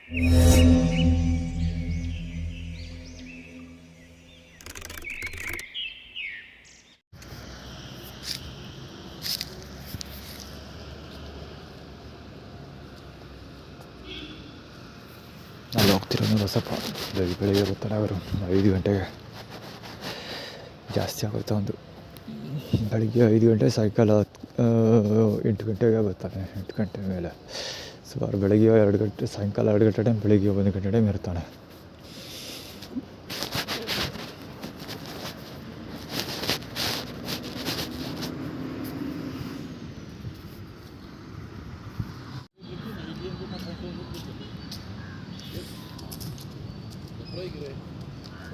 ಅಲ್ಲಿ ಹೋಗ್ತಿರೋದು ಬಸಪ್ಪ ಬೆಳಿಗ್ಗೆ ಬರ್ತಾರೆ ಅವರು 5 ಗಂಟೆಗೆ. ಜಾಸ್ತಿ ಆಗುತ್ತೆ ಒಂದು ಬೆಳಿಗ್ಗೆ 5 ಗಂಟೆ, ಸಾಯಂಕಾಲ 8 ಗಂಟೆಗೆ ಬರ್ತಾನೆ. 8 ಗಂಟೆ ಮೇಲೆ ಸುಮಾರು ಬೆಳಗ್ಗೆ 2 ಗಂಟೆ, ಸಾಯಂಕಾಲ 2 ಗಂಟೆ ಟೈಮ್, ಬೆಳಿಗ್ಗೆ 1 ಗಂಟೆ ಟೈಮ್ ಇರ್ತಾನೆ.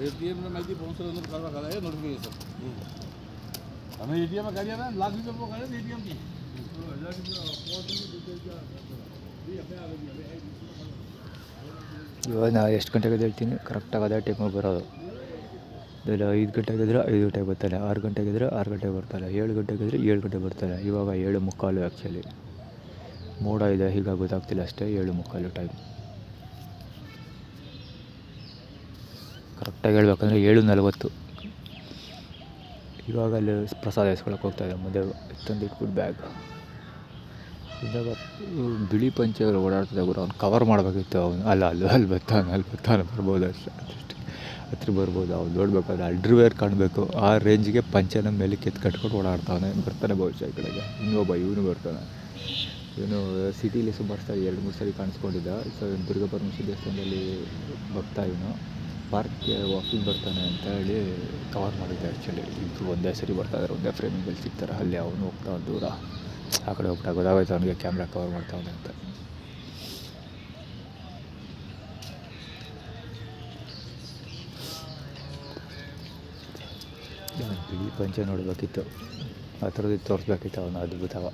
ATM में माहिती पोहोचलं करवा करा आहे नोटिफिकेशन आम्ही ATM गाडी आहे ना लाख रुपये काढले ATM की ಇವಾಗ ನಾ ಎಷ್ಟು ಗಂಟೆಗೆ ಹೇಳ್ತೀನಿ ಕರೆಕ್ಟಾಗಿ ಅದೇ ಟೈಮಿಗೆ ಬರೋದು. ಅದೆಲ್ಲ 5 ಗಂಟೆಗೆ ಇದ್ದರೆ 5 ಗಂಟೆಗೆ ಬರ್ತಾನೆ, 6 ಗಂಟೆಗೆ ಇದ್ದರೆ 6 ಗಂಟೆಗೆ ಬರ್ತಾನೆ, 7 ಗಂಟೆಗೆ ಇದ್ದರೆ 7 ಗಂಟೆಗೆ ಬರ್ತಾನೆ. ಇವಾಗ 7:45 ಆ್ಯಕ್ಚುಲಿ. ಮೋಡ ಇದೆ, ಹೀಗಾಗಿ ಗೊತ್ತಾಗ್ತಿಲ್ಲ ಅಷ್ಟೇ. 7:45 ಟೈಮ್. ಕರೆಕ್ಟಾಗಿ ಹೇಳ್ಬೇಕಂದ್ರೆ 7:40. ಇವಾಗ ಅಲ್ಲಿ ಪ್ರಸಾದ ಇಸ್ಕೊಳಕ್ಕೆ ಹೋಗ್ತಾಯಿದ್ದೆ. ಮುಂದೆ ತಂದಿಟ್ಬಿಟ್ಟು ಬ್ಯಾಗ್ ಇದ್ದಾಗ ಬಿಳಿ ಪಂಚೆ ಓಡಾಡ್ತಿದ್ದ ಗುರು. ಅವ್ನು ಕವರ್ ಮಾಡಬೇಕಿತ್ತು. ಅವನು ಅಲ್ಲಿ ಬರ್ತಾನೆ ಬರ್ಬೋದು ಅಷ್ಟೇ. ಹತ್ರ ಬರ್ಬೋದು. ಅವ್ನು ನೋಡ್ಬೇಕಾದ್ರೆ ಅಂಡರ್ವೇರ್ ಕಾಣಬೇಕು. ಆ ರೇಂಜಿಗೆ ಪಂಚೆನ ಮೇಲೆ ಕಟ್ಕೊಂಡು ಓಡಾಡ್ತಾನೆ. ಬರ್ತಾನೆ ಬಹುಶಃ ಈ ಕಡೆಗೆ. ಇವನು ಬರ್ತಾನೆ. ಇವನು ಸಿಟಿಲಿ ಸುಮಾರು ಸರಿ 2-3 ಸರಿ ಕಾಣಿಸ್ಕೊಂಡಿದ್ದ. ಸೊ ದುರ್ಗಾ ಪರಮೇಶ್ವರಿ ದೇವಸ್ಥಾನದಲ್ಲಿ ಭಕ್ತ. ಇವನು ಪಾರ್ಕ್ಗೆ ವಾಕಿಂಗ್ ಬರ್ತಾನೆ ಅಂತ ಹೇಳಿ ಕವರ್ ಮಾಡಿದ್ದೆ. ಆ್ಯಕ್ಚುಲಿ ಇಬ್ಬರು ಒಂದೇ ಸರಿ ಬರ್ತಾಯಿದ್ದಾರೆ, ಒಂದೇ ಫ್ರೇಮಿಂಗಲ್ಲಿ ಸಿಗ್ತಾರೆ. ಅಲ್ಲಿ ಅವನು ಹೋಗ್ತಾವ ದೂರ, ಆ ಕಡೆ ಹೋಗ್ತಾ ಗೊತ್ತಾಗೋಯ್ತು ಅವನಿಗೆ ಕ್ಯಾಮ್ರಾ ಕವರ್ ಮಾಡ್ತಾವನೆ ಅಂತ. ಬಿಳಿ ಪಂಚೆ ನೋಡಬೇಕಿತ್ತು, ಆ ಥರದ್ದು ತೋರಿಸ್ಬೇಕಿತ್ತು. ಅವನು ಅದ್ಭುತವ.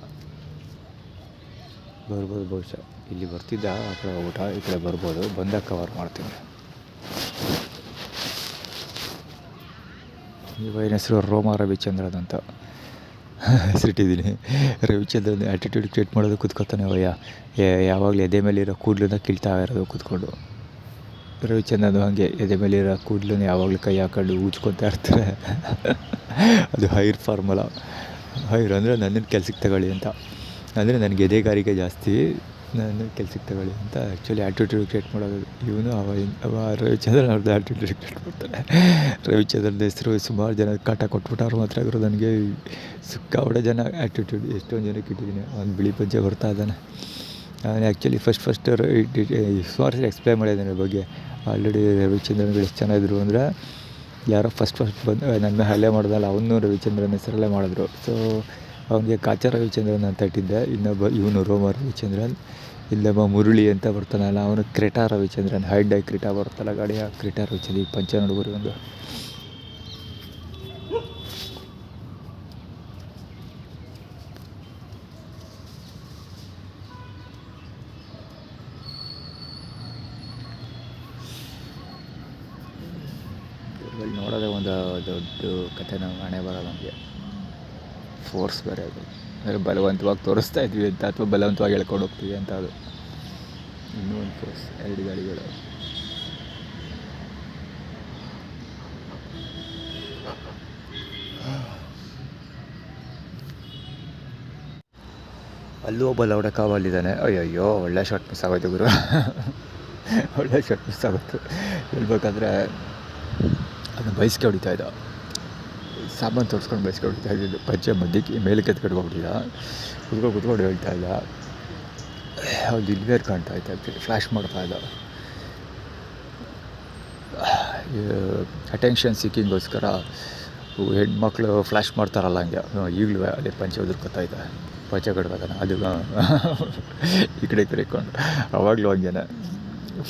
ಬರ್ಬೋದು ಬಹುಶಃ. ಇಲ್ಲಿ ಬರ್ತಿದ್ದ, ಆ ಕಡೆ ಹೋಗ್ಬಿಟ್ಟ. ಈ ಕಡೆ ಬರ್ಬೋದು. ಬಂದಾಗ ಕವರ್ ಮಾಡ್ತೀನಿ. ಇವಾಗ ಹೆಸರು ರೋಮ ರವಿಚಂದ್ರನ್ ಅಂತ ಹೆಸರಿಟ್ಟಿದ್ದೀನಿ. ರವಿಚಂದ್ರನ್ ಆ್ಯಟಿಟ್ಯೂಡ್ ಕ್ರಿಯೇಟ್ ಮಾಡೋದು ಕೂತ್ಕೊತಾನೆ. ಯಾವಾಗಲೂ ಎದೆ ಮೇಲಿರೋ ಕೂದಲನ್ನ ಕೀಳ್ತಾ ಇರೋದು ಕೂತ್ಕೊಂಡು. ರವಿಚಂದ್ರನ್ ಹಾಗೆ ಎದೆ ಮೇಲಿರೋ ಕೂದಲನ್ನ ಯಾವಾಗಲೂ ಕೈ ಹಾಕೊಂಡು ಉಜ್ಕೊತಾ ಇರ್ತಾರೆ. ಅದು ಹೈರ್ ಫಾರ್ಮುಲಾ. ಹೈರ್ ಅಂದರೆ ನನ್ನನ್ನು ಕೆಲ್ಸಕ್ಕೆ ತಗೊಳ್ಳಿ ಅಂತ. ಅಂದರೆ ನನಗೆ ಎದೆಗಾರಿಕೆ ಜಾಸ್ತಿ, ನನ್ನ ಕೆಲ್ಸಕ್ಕೆ ತಗೊಳ್ಳಿ ಅಂತ ಆ್ಯಕ್ಚುಲಿ ಆ್ಯಟಿಟ್ಯೂಡ್ ಕ್ರಿಯೇಟ್ ಮಾಡೋದು ಇವನು. ರವಿಚಂದ್ರನ್ ಅವ್ರದ್ದು ಆ್ಯಟಿಟ್ಯೂಡ್ ಕ್ರಿಯೇಟ್ ಮಾಡ್ತಾನೆ. ರವಿಚಂದ್ರನ ಹೆಸರು ಸುಮಾರು ಜನ ಕಾಟ ಕೊಟ್ಬಿಟ್ಟಾರು. ಮಾತ್ರ ಆಗಿರೋ ನನಗೆ ಸಿಕ್ಕಾಪಟ್ಟೆ ಜನ ಆ್ಯಟಿಟ್ಯೂಡ್ ಎಷ್ಟೊಂದು ಜನಕ್ಕೆ ಇಟ್ಟಿದ್ದೀನಿ. ಅವ್ನು ಬಿಳಿ ಪಂಚೆ ಬರ್ತಾ ಇದ್ದಾನೆ. ನಾನು ಆ್ಯಕ್ಚುಲಿ ಫಸ್ಟ್ ಸುಮಾರು ಸರಿ ಎಕ್ಸ್ಪ್ಲೈನ್ ಮಾಡಿದ್ದೇನೆ ಬಗ್ಗೆ. ಆಲ್ರೆಡಿ ರವಿಚಂದ್ರನ್ಗಳು ಎಷ್ಟು ಚೆನ್ನಾಗಿದ್ರು ಅಂದರೆ, ಯಾರೋ ಫಸ್ಟ್ ಬಂದು ನನ್ನ ಹಲ್ಲೆ ಮಾಡಿದಲ್ಲ, ಅವನು ರವಿಚಂದ್ರನ್ ಹೆಸರಲ್ಲೇ ಮಾಡಿದ್ರು. ಸೊ ಅವನಿಗೆ ಕಾಚ ರವಿಚಂದ್ರನ್ ಅಂತ ಇಟ್ಟಿದ್ದೆ. ಇವನು ರೋಮ ರವಿಚಂದ್ರನ್. ಇಲ್ಲೊಬ್ಬ ಮುರಳಿ ಅಂತ ಬರ್ತಾನಲ್ಲ, ಅವನು ಕ್ರೆಟಾ ರವಿಚಂದ್ರನ್. ಹೈಡ್ ಕ್ರೆಟಾ ಬರುತ್ತಲ್ಲ ಗಾಡಿಯ, ಕ್ರೆಟಾ ರವಿಚಂದ್ರನ್. ಈ ಪಂಚ ನೋಡ್ಬೋದು ಒಂದು. ನೋಡೋದೇ ಒಂದು ದೊಡ್ಡ ಕಥೆ. ನಾವು ಹಣೆ ಬರೋದು ನಮಗೆ. ಫೋರ್ಸ್ ಬೇರೆ ಅದು. ಅಂದರೆ ಬಲವಂತವಾಗಿ ತೋರಿಸ್ತಾ ಇದ್ವಿ ಅಂತ, ಅಥವಾ ಬಲವಂತವಾಗಿ ಹೇಳ್ಕೊಂಡು ಹೋಗ್ತೀವಿ ಅಂತ. ಅದು ಇನ್ನೂ ಒಂದು ಫೋರ್ಸ್. 2 ಗಾಡಿಗಳು. ಅಲ್ಲೂ ಒಬ್ಬ ಲೌಡ ಕಾವಲ್ಲಿದ್ದಾನೆ. ಅಯ್ಯಯ್ಯೋ, ಒಳ್ಳೆ ಶಾಟ್ ಮಿಸ್ ಆಗೋಯ್ತು ಗುರು. ಒಳ್ಳೆ ಶಾಟ್ ಮಿಸ್ ಆಗೋಯ್ತು. ಹೇಳ್ಬೇಕಾದ್ರೆ ಅದನ್ನು ಬೈಸ್ಕೆ ಹೊಡಿತಾಯಿದ್ದ. ಸಾಮಾನು ತೋರಿಸ್ಕೊಂಡು ಬೈಸ್ಕೆ ಹೊಡಿತಾ ಇದ್ದಿದ್ದು. ಪಂಚೆ ಮಧ್ಯಕ್ಕೆ ಮೇಲಕ್ಕೆ ಎತ್ಕೊಂಡು ಹೋಗ್ಬಿಟ್ಟಿದ್ದ. ಕುತ್ಕೊಂಡು ಹೇಳ್ತಾ ಇದ್ದ. ಅವ್ರು ಇಲ್ವೇರ್ ಕಾಣ್ತಾ ಇತ್ತು. ಆ್ಯಕ್ಚುಲಿ ಫ್ಲ್ಯಾಶ್ ಮಾಡ್ತಾ ಇದ್ದ. ಅಟೆನ್ಷನ್ ಸೀಕಿಂಗೋಸ್ಕರ ಹೆಣ್ಮಕ್ಳು ಫ್ಲ್ಯಾಶ್ ಮಾಡ್ತಾರಲ್ಲ, ಹಂಗೆ ಈಗಲೂ ಅದೇ ಪಂಚೆ ಉದುರ್ಕೊತಾ ಇದ್ದ. ಪಂಚೆ ಕಟ್ಬೇಕಾನೆ ಅದು ಈ ಕಡೆ ತಿರ್ಕೊಂಡು ಅವಾಗಲೂ ಹಂಗೇನೆ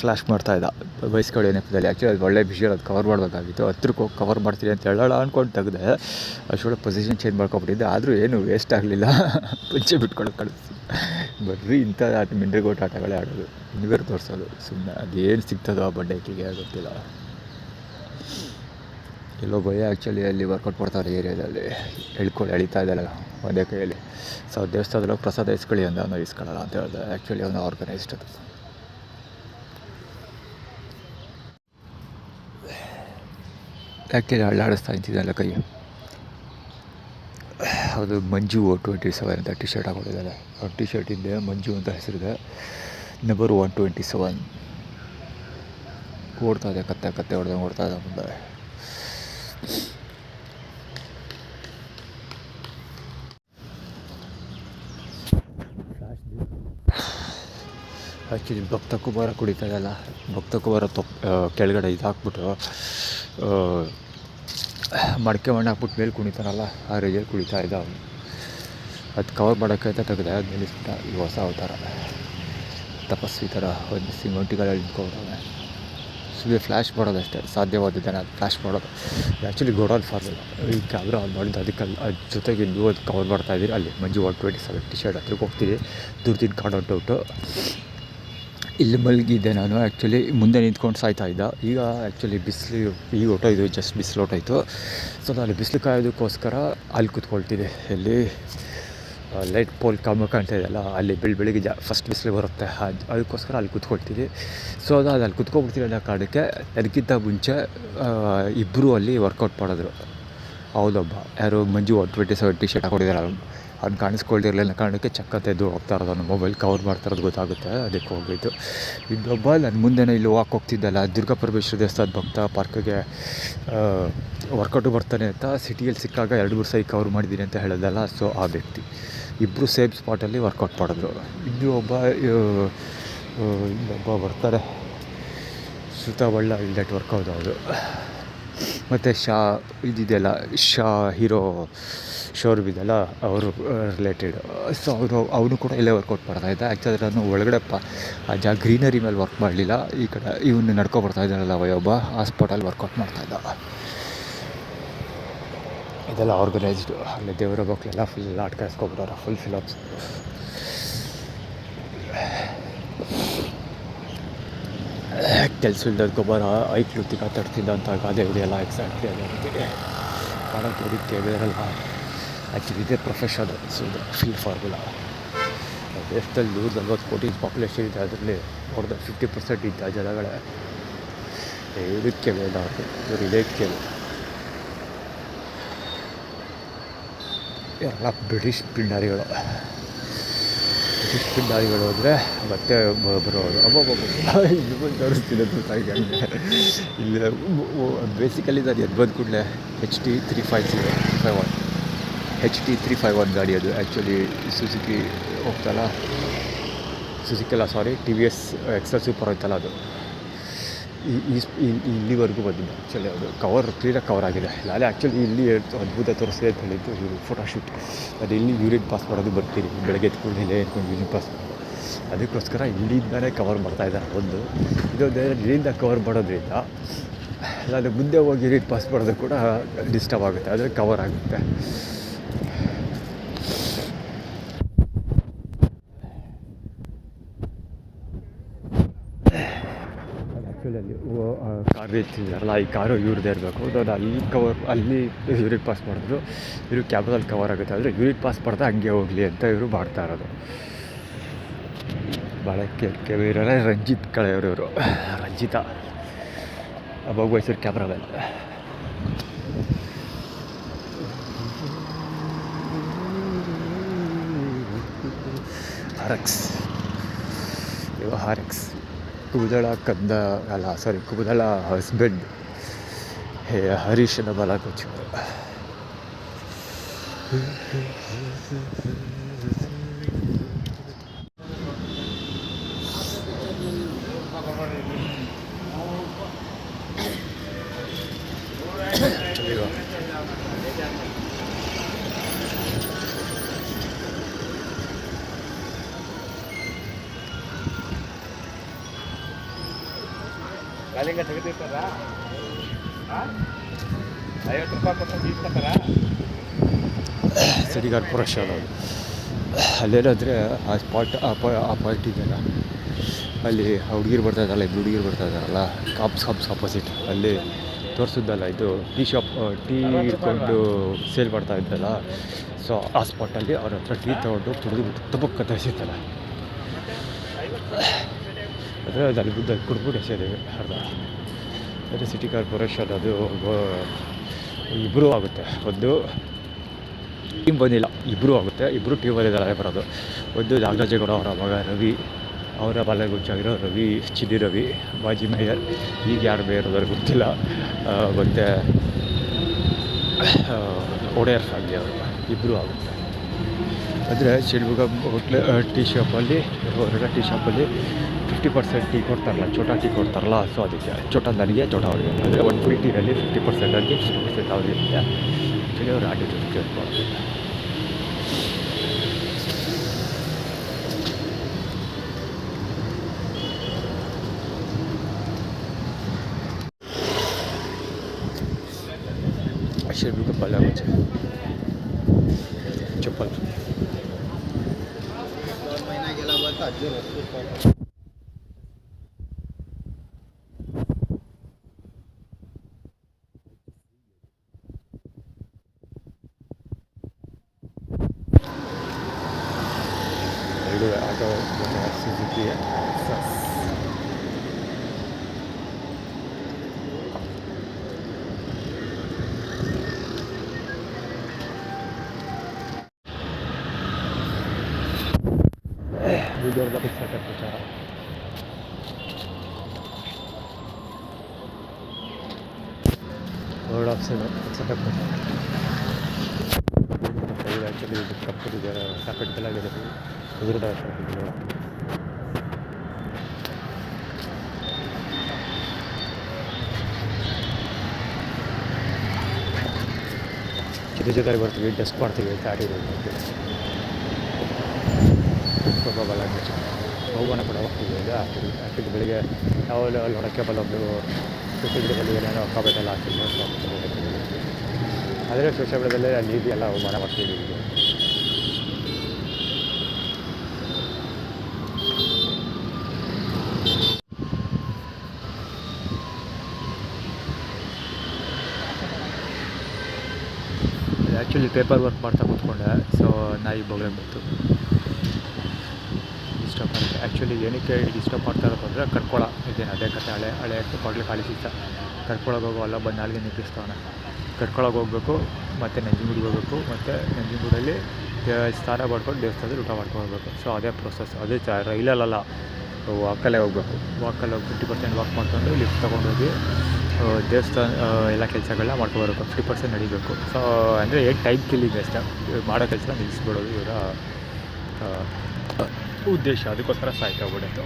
ಫ್ಲ್ಯಾಶ್ ಮಾಡ್ತಾಯಿದ್ದ. ಬೈಸ್ಕೊಳ್ಳೋ ನೆಪದಲ್ಲಿ. ಆ್ಯಕ್ಚುಲಿ ಅದು ಒಳ್ಳೆ ವಿಷುವಲ್, ಅದು ಕವರ್ ಮಾಡಬೇಕಾಗಿತ್ತು. ಹತ್ರಕ್ಕೆ ಹೋಗಿ ಕವರ್ ಮಾಡ್ತೀನಿ ಅಂತ ಹೇಳೋಣ ಅಂದ್ಕೊಂಡು ತೆಗೆದೆ. ಅಷ್ಟೊಳಗೆ ಪೊಸಿಷನ್ ಚೇಂಜ್ ಮಾಡ್ಕೊಬಿಟ್ಟಿದ್ದೆ. ಆದರೂ ಏನು ವೇಸ್ಟ್ ಆಗಲಿಲ್ಲ. ಪಂಚೆ ಬಿಟ್ಕೊಳಕ್ಕೆ ಕಳಿಸ್ತೀನಿ. ಬರ್ರಿ ಇಂಥ ಮಿಂಡ್ರಿಗೋಟ್ ಆಟಗಳೇ ಆಡೋದು, ಇನ್ನಿವೇರು ತೋರಿಸೋದು ಸುಮ್ಮನೆ. ಅದೇನು ಸಿಗ್ತದೋ ಆ ಬಂಡೆಗಳಿಗೆ ಗೊತ್ತಿಲ್ಲ. ಎಲ್ಲೋ ಭಯ ಆ್ಯಕ್ಚುಲಿ ಅಲ್ಲಿ ವರ್ಕೌಟ್ ಮಾಡ್ತಾರೆ ಏರಿಯಾದಲ್ಲಿ. ಎಳಿತಾ ಇದ್ದಲ್ಲ ಒಂದೇ ಕೈಯಲ್ಲಿ. ಸೊ ದೇವಸ್ಥಾನದಲ್ಲಿ ಪ್ರಸಾದ ಇಸ್ಕೊಳ್ಳಿ ಅಂದ. ಅವನು ಇಸ್ಕೊಳ್ಳಲ್ಲ ಅಂತ ಹೇಳಿದೆ. ಆ್ಯಕ್ಚುಲಿ ಅವನು ಆರ್ಗನೈಸ್ಡ್ ಅದು. ಯಾಕೆ ಅಳ್ಳಾಡಿಸ್ತಾ ನಿಂತಿದ್ದಲ್ಲ ಕೈ. ಅದು ಮಂಜು 27 ಅಂತ ಟಿ ಶರ್ಟ್ ಹಾಕೊಂಡಿದ್ದಾರೆ. ಆ ಟಿ ಶರ್ಟ್ ಹಿಂದೆ ಮಂಜು ಅಂತ ಹೆಸರಿದೆ. ನಂಬರ್ 127 ಓಡ್ತಾ ಇದೆ, ಕತ್ತೆ ಹೊಡೆದಂಗೆ ಓಡ್ತಾ ಇದೆ ಮುಂದೆ. ಆ್ಯಕ್ಚುಲಿ ಭಕ್ತ ಕುಮಾರ ಕುಡಿತಾ ಇದೆಯಲ್ಲ, ಭಕ್ತ ಕುಮಾರ ಕೆಳಗಡೆ ಇದು ಹಾಕ್ಬಿಟ್ಟು ಮಡಕೆ ಮಣ್ಣು ಹಾಕ್ಬಿಟ್ಟು ಮೇಲೆ ಕುಣಿತಾನಲ್ಲ, ಆ ರೇಜಲ್ಲಿ ಕುಡಿತಾ ಇದ್ದ ಅವನು. ಅದು ಕವರ್ ಮಾಡೋಕ್ಕೆ ಅಂತ ತೆಗೆದೆ, ಅದು ನಿಲ್ಲಿಸ್ಬಿಟ್ಟ. ಈ ಹೊಸ ಅವತಾರ ತಪಸ್ವಿ ಥರ ಒಂದು ಸಿಂಗೊಂಟಿಗಳಲ್ಲಿ ನಿಂತ್ಕೊಂಡವನೆ. ಸುಮ್ಮನೆ ಫ್ಲ್ಯಾಶ್ ಮಾಡೋದಷ್ಟೇ ಸಾಧ್ಯವಾದದ್ದು, ನಾನು ಫ್ಲ್ಯಾಶ್ ಮಾಡೋದು. ಆ್ಯಕ್ಚುಲಿ ಗೋಡೌನ್ ಫಾರ್ಮಲ್ ಈ ಕ್ಯಾಮ್ರಾ ಆನ್ ಮಾಡಿದ್ದು ಅದಕ್ಕೆ. ಅದ್ರ ಜೊತೆಗೆ ಇನ್ನೂ ಅದು ಕವರ್ ಮಾಡ್ತಾಯಿದ್ದೀರಿ. ಅಲ್ಲಿ ಮಂಜು 127 ಟಿ ಶರ್ಟ್ ಹತ್ರಕ್ಕೆ ಹೋಗ್ತೀನಿ. ದುರ್ದಿನ ಕಾಣೋಟೌಟು ಇಲ್ಲಿ ಮಲಗಿದ್ದೆ ನಾನು. ಆ್ಯಕ್ಚುಲಿ ಮುಂದೆ ನಿಂತ್ಕೊಂಡು ಸಾಯ್ತಾ ಇದ್ದ. ಈಗ ಆ್ಯಕ್ಚುಲಿ ಬಿಸಿಲು ಈಗ ಹೊಟ್ಟೋಯ್ತು, ಜಸ್ಟ್ ಬಿಸಿಲು ಹೊಟ್ಟೋಯ್ತು. ಸೊ ನಾನು ಬಿಸಿಲು ಕಾಯೋದಕ್ಕೋಸ್ಕರ ಅಲ್ಲಿ ಕೂತ್ಕೊಳ್ತೀನಿ. ಎಲ್ಲಿ ಲೈಟ್ ಪೋಲ್ ಕಾಣ್ತಾ ಇದೆಯಲ್ಲ, ಅಲ್ಲಿ ಬೆಳಿಗ್ಗೆ ಫಸ್ಟ್ ಬಿಸಿಲು ಬರುತ್ತೆ, ಅದಕ್ಕೋಸ್ಕರ ಅಲ್ಲಿ ಕೂತ್ಕೊಳ್ತೀನಿ. ಸೊ ಅದು ಅಲ್ಲಿ ಕೂತ್ಕೊಂಡ್ಬಿಡ್ತೀನಿ ಅನ್ನೋ ಕಾರಣಕ್ಕೆ ಅದಕ್ಕಿಂತ ಮುಂಚೆ ಇಬ್ಬರು ಅಲ್ಲಿ ವರ್ಕೌಟ್ ಮಾಡಿದ್ರು. ಹೌದೊಬ್ಬ ಯಾರು ಮಂಜು 127 ಟಿ ಶರ್ಟ್ ಹಾಕೊಂಡಿದ್ದಾರೆ, ಅವ್ನು ಕಾಣಿಸ್ಕೊಳ್ದಿರಲಿಲ್ಲ ಕಾರಣಕ್ಕೆ ಚಕ್ಕಂತ ಎದ್ದು ಹೋಗ್ತಾ ಇರೋದು. ಅವ್ನು ಮೊಬೈಲ್ ಕವರ್ ಮಾಡ್ತಾರೋದು ಗೊತ್ತಾಗುತ್ತೆ, ಅದಕ್ಕೆ ಹೋಗಿದ್ದು. ಇನ್ನೊಬ್ಬ ನನ್ನ ಮುಂದೆನೇ ಇಲ್ಲಿ ಹೋಗ್ತಿದ್ದಲ್ಲ, ದುರ್ಗಾ ಪರಮೇಶ್ವರ ದೇವಸ್ಥಾನ ಭಕ್ತ ಪಾರ್ಕ್ಗೆ ವರ್ಕೌಟು ಬರ್ತಾನೆ ಅಂತ ಸಿಟಿಯಲ್ಲಿ ಸಿಕ್ಕಾಗ 2-3 ಸೈ ಕವರ್ ಮಾಡಿದ್ದೀನಿ ಅಂತ ಹೇಳೋದಲ್ಲ. ಸೊ ಆ ವ್ಯಕ್ತಿ ಇಬ್ಬರು ಸೇಮ್ ಸ್ಪಾಟಲ್ಲಿ ವರ್ಕೌಟ್ ಮಾಡಿದ್ರು. ಇನ್ನೊಬ್ಬ ಬರ್ತಾರೆ ಸುತ್ತಬಳ್ಳ ಇಲ್ಲೆಟ್ ವರ್ಕೌಟ್ ಅವರು. ಮತ್ತು ಇದಿದೆಯಲ್ಲ ಹೀರೋ ಶೋರೂಮ್ ಇದೆಯಲ್ಲ, ಅವರು ರಿಲೇಟೆಡ್. ಸೊ ಅವನು ಕೂಡ ಇಲ್ಲೇ ವರ್ಕೌಟ್ ಮಾಡ್ತಾಯಿದ್ದ. ಆ್ಯಕ್ಚುಲಿ ನಾನು ಒಳಗಡೆ ಗ್ರೀನರಿ ಮೇಲೆ ವರ್ಕ್ ಮಾಡಲಿಲ್ಲ. ಈ ಕಡೆ ಇವನು ನಡ್ಕೊಬರ್ತಾ ಇದ್ದಾನಲ್ಲ ಒಬ್ಬ, ಆ ಸ್ಪಾಟಲ್ಲಿ ವರ್ಕೌಟ್ ಮಾಡ್ತಾಯಿದ್ದ. ಇದೆಲ್ಲ ಆರ್ಗನೈಸ್ಡು. ಅಲ್ಲಿ ದೇವರ ಮಕ್ಕಳೆಲ್ಲ ಫುಲ್ ಆಟ ಕಾಯಿಸ್ಕೊಬಿಟ್ಟಾರೆ, ಫುಲ್ ಫಿಲಪ್ಸ್. ಕೆಲಸವಿಲ್ಲದ ಗೊಬ್ಬರ ಐಕ್ಲು ತಿಕ್ಕಾಡ್ತಿದ್ದ ಅಂತ ಗಾದೆ ಹೊಡಿಯಲ್ಲ. ಎಕ್ಸಾಕ್ಟ್ಲಿ ಅದಕ್ಕೆ ಮಾಡೋಕ್ಕೆ ಹೊಡಿಕ್ಕೆ ಬೇರೆಲ್ಲ. ಆ್ಯಕ್ಚುಲಿ ಇದೇ ಪ್ರೊಫೆಷನ್. ಸೊ ಫೀಲ್ಡ್ ಫಾರ್ಮುಲಾ ದೇಶದಲ್ಲಿ 140 ಕೋಟಿ ಪಾಪ್ಯುಲೇಷನ್ ಇದೆ. ಅದರಲ್ಲಿ ಹೊಡೆದ 50% ಇದ್ದ ಜನಗಳೇ ಇದಕ್ಕೆ ಬೇಡ ಅವ್ರಿಗೆ, ಇವರು ಇದಕ್ಕೆ ಎಲ್ಲ ಬ್ರಿಟಿಷ್ ಪಿಂಡಾರಿಗಳು ಅಂದರೆ ಮತ್ತೆ ಬರೋದು. ಇಲ್ಲಿ ತೋರಿಸ್ತಿಲ್ಲ ಗೊತ್ತಾಗಿ. ಇಲ್ಲಿ ಬೇಸಿಕಲಿ ನಾನು ಎದ್ದು ಬಂದ ಕೂಡಲೇ HT351 ಗಾಡಿ ಅದು. Actually Suzuki TVS XL super ಹೋಯ್ತಲ್ಲ, ಅದು ಇಲ್ಲಿವರೆಗೂ ಬಂದಿದ್ದು. ಆ್ಯಕ್ಚುಲಿ ಅದು ಕ್ಲೀನಾಗಿ ಕವರ್ ಆಗಿದೆ. ನಾಳೆ ಆ್ಯಕ್ಚುಲಿ ಇಲ್ಲಿ ಅದ್ಭುತ ತೋರಿಸಿದೆ ಅಂತ ಹೇಳಿದ್ದು ಇವರು ಫೋಟೋಶೂಟ್. ಅದು ಇಲ್ಲಿ ಯೂರಿನ್ ಪಾಸ್ ಮಾಡೋದು ಬರ್ತೀರಿ, ಬೆಳಗ್ಗೆ ಎತ್ಕೊಂಡು ಇಲ್ಲೇ ಎತ್ಕೊಂಡು ಯೂರಿನ್ ಪಾಸ್ ಮಾಡೋದು. ಅದಕ್ಕೋಸ್ಕರ ಇಲ್ಲಿಂದಲೇ ಕವರ್ ಮಾಡ್ತಾಯಿದ್ದಾರೆ. ಒಂದು ಇದೊಂದೇ ಇಲ್ಲಿಂದ ಕವರ್ ಮಾಡೋದ್ರಿಂದ ನಾನು ಮುಂದೆ ಹೋಗಿ ಯೂರಿನ್ ಪಾಸ್ ಮಾಡೋದು ಕೂಡ ಡಿಸ್ಟರ್ಬ್ ಆಗುತ್ತೆ, ಆದರೆ ಕವರ್ ಆಗುತ್ತೆ. ಆ್ಯಕ್ಚುಲಿ ಅಲ್ಲಿ ಕಾರ್ ಇರ್ತಿದ್ದಾರಲ್ಲ, ಈ ಕಾರು ಇವ್ರದ್ದೇ ಇರಬೇಕು. ನಾನು ಅಲ್ಲಿ ಯೂರಿನ್ ಪಾಸ್ ಮಾಡಿದ್ರು. ಇವರು ಕ್ಯಾಮ್ರಾದಲ್ಲಿ ಕವರ್ ಆಗುತ್ತೆ, ಆದರೆ ಯೂರಿನ್ ಪಾಸ್ ಮಾಡ್ದೆ ಹಂಗೆ ಹೋಗಲಿ ಅಂತ ಇವರು ಮಾಡ್ತಾ ಇರೋದು. ಭಾಳ ಇರೋರೆ ರಂಜಿತ್ ಕಳೆಯವರು. ಇವರು ರಂಜಿತಾ ಅವಾಗ ವಯಸ್ಸರು ಕ್ಯಾಮ್ರಾದಲ್ಲಿ. RX ಕುಬುದಳ ಕುಬುದಳ ಹಸ್ಬೆಂಡ್ ಹರೀಶನ ಬಲಕೊಚ್ಚು. ಕಾಲಿಂಗ ತೆಗೆದಿರ್ತಾರ 50 ರೂಪಾಯಿ ಕೊಟ್ಟು ತೀರ್ಸ್ಕೊತಾರ. ಸಿಟಿ ಕಾರ್ಪೊರೇಷನ್ ಅದು. ಅಲ್ಲೇನಾದರೆ ಆ ಸ್ಪಾಟ್ ಆ ಪಾಯಿಂಟ್ ಇದೆಯಲ್ಲ, ಅಲ್ಲಿ ಹುಡುಗಿರು ಬರ್ತಾಯಿದ್ದಲ್ಲ, ಇಬ್ಬರು ಹುಡುಗಿರು ಬರ್ತಾಯಿದ್ದಾರಲ್ಲ, ಕಾಪ್ಸ್ ಆಪೋಸಿಟ್ ಅಲ್ಲಿ ತೋರಿಸಿದ್ದಲ್ಲ, ಇದು ಟೀ ಇಟ್ಕೊಂಡು ಸೇಲ್ ಮಾಡ್ತಾಯಿದ್ದಲ್ಲ. ಸೊ ಆ ಸ್ಪಾಟಲ್ಲಿ ಅವ್ರ ಹತ್ರ ಟೀ ತೊಗೊಂಡು ಕುಡಿದ್ಬಿಟ್ಟು ತಪ್ಪಕ್ಕ ತರಿಸಿರ್ತಾರೆ. ಆದರೆ ಅದು ಅಲ್ಲಿ ಬುದ್ಧ ಕುಡಿದ್ಬಿಟ್ಟು ಎಸೆದೇವೆ ಅರ್ಧ. ಅದೇ ಸಿಟಿ ಕಾರ್ಪೊರೇಷನ್ ಅದು ಇಬ್ಬರು ಆಗುತ್ತೆ. ಒಂದು ಟೀಮ್ ಬಂದಿಲ್ಲ, ಇಬ್ಬರು ಆಗುತ್ತೆ. ಇಬ್ಬರು ಟೀಮ್ ಬಂದಿದ್ದಾರೆ ಬರೋದು. ಒಂದು ನಾಗರಾಜೇಗೌಡ ಅವರ ಮಗ ರವಿ, ಅವರ ಬಾಲಗುಚ್ಚಾಗಿರೋ ರವಿ, ಚಿನ್ನಿ ರವಿ, ಮಾಜಿ ಮೇಯರ್. ಈಗ ಯಾರು ಮೇಯರ್ ಅದ್ರ ಗೊತ್ತಿಲ್ಲ. ಮತ್ತು ಒಡೆಯರ್ ಫ್ಯಾಮಿಲಿ ಅವರು ಇಬ್ಬರು ಆಗುತ್ತೆ. ಅಂದರೆ ಶಿಲ್ಮೊಗ್ಗ ಹೋಟ್ಲೆ ಟೀ ಶಾಪಲ್ಲಿ ಹೊರಗಡೆ ಟೀ ಶಾಪಲ್ಲಿ 50% ಟೀ ಕೊಡ್ತಾರಲ್ಲ, ಚೋಟಾ ಟೀ ಕೊಡ್ತಾರಲ್ಲ. ಸೊ ಅದಕ್ಕೆ ಚೋಟಾ ನನಗೆ, ಚೋಟಾ ಅವರಿಗೆ. ಅಂದರೆ 1 ಫ್ರೀ ಟೀನಲ್ಲಿ 50% ನನಗೆ, 50% ಅವರಿಗೆ. ಆ್ಯಕ್ಚುಲಿ ಅವರು ಆಟಿಟ್ಯೂಡ್ ಕ್ರಿಯೇಟ್ ಮಾಡ್ತಾರೆ. ಶಿಲ್ಮೊಗ್ಗ ಬಾಲಗುಚ್ಚ चप्पल महिना गेला बरं अजून ಎರಡು ಆಟೋ ಸುಜುಕಿ ವಿಡಿಯೋದ ಪುಸ್ತಕ ಪ್ರಚಾರ. ವರ್ಡ್ ಆಫ್ ಪುಸ್ತಕ ಪ್ರಚಾರ. ಆ್ಯಕ್ಚುಲಿ ಇದು ಕಪ್ಪದಿದ್ದಾರೆ, ಕ್ಯಾಪಿಟಲ್ ಆಗಿರುತ್ತೆ. ಎದುರುಡ ಜೊತೆಗೆ ಬರ್ತೀವಿ, ಡೆಸ್ಕ್ ಮಾಡ್ತೀವಿ ಅಂತ ಆಡಿರೋದು. ಸ್ವಲ್ಪ ಬಾಲಗುಚ್ಚ ಹೋಗೋಣ ಕೂಡ ಹೋಗ್ತೀವಿ. ಈಗ ಆ್ಯಕ್ಚುಲಿ ಬೆಳಿಗ್ಗೆ ಯಾವಾಗಲೂ ಅಲ್ಲಿ ಹೊರಕ್ಕೆ ಬಲ್ಲೊಬ್ರು ಸೋಷಿಯಲ್ ಏನೇನೋ ಕಾಮೆಂಟ್ ಎಲ್ಲ ಹಾಕ್ತಿದ್ವಿ. ಆದರೆ ಸೋಷಿಯಲ್ ಮೀಡಿಯಾದಲ್ಲೇ ಅಲ್ಲಿ ಇದೆಯಲ್ಲ ಅವಮಾನ ಮಾಡ್ತೀವಿ. ಈಗ ಆ್ಯಕ್ಚುಲಿ ಪೇಪರ್ ವರ್ಕ್ ಮಾಡ್ತಾ ಕೂತ್ಕೊಂಡೆ. ಸೊ ನಾಯಿ ಬೊಗಳೆ ಬಂತು, ಡಿಸ್ಟರ್ಬ್ ಮಾಡುತ್ತೆ. ಆ್ಯಕ್ಚುಲಿ ಏನಕ್ಕೆ ಡಿಸ್ಟರ್ಬ್ ಮಾಡ್ತಾ ಇರೋದು ಅಂದರೆ ಕರ್ಕೊಳ ಇದೇನು ಅದೇ ಕತೆ. ಹಳೆ ಕೊಡ್ಲಿಕ್ಕೆ ಖಾಲಿ ಸಿಗ್ತ ಕರ್ಕೊಳಗೆ ಹೋಗೋ ಅಲ್ಲ ಬಂದು ನಾಲ್ಗೆ ನಿಂತಿಸ್ತವನೆ. ಕರ್ಕೊಳಗೆ ಹೋಗ್ಬೇಕು, ಮತ್ತು ನಂಜನಗೂಡಿಗೆ ಹೋಗ್ಬೇಕು, ಮತ್ತು ನಂಜನಗೂಡಲ್ಲಿ ಸ್ನಾನ ಮಾಡ್ಕೊಂಡು ದೇವಸ್ಥಾನದಲ್ಲಿ ಊಟ ಮಾಡ್ಕೊಂಡು ಹೋಗ್ಬೇಕು. ಸೊ ಅದೇ ಪ್ರೊಸೆಸ್. ಅದೇ ರೈಲಲ್ಲ, ವಾಕಲ್ಲೇ ಹೋಗ್ಬೇಕು. ವಾಕಲ್ಲಿ ಹೋಗಿ 50% ವಾಕ್ ಮಾಡ್ಕೊಂಡು ಲಿಫ್ಟ್ ತೊಗೊಂಡೋಗಿ ದೇವಸ್ಥಾನ ಎಲ್ಲ ಕೆಲಸಗಳನ್ನ ಮಾಡ್ಕೊಬರ್ಬೇಕು. 50% ನಡಿಬೇಕು. ಸೊ ಅಂದರೆ ಟೈಮ್ ಕಿಲ್ಲಿಂಗ್ ಅಷ್ಟೇ, ಮಾಡೋ ಕೆಲಸ ನಿಲ್ಲಿಸ್ಬಿಡೋದು ಇವರ ಉದ್ದೇಶ. ಅದಕ್ಕೋಸ್ಕರ ಸಾಯ್ತಾ ಹೋಗ್ಬಿಡುತ್ತೆ.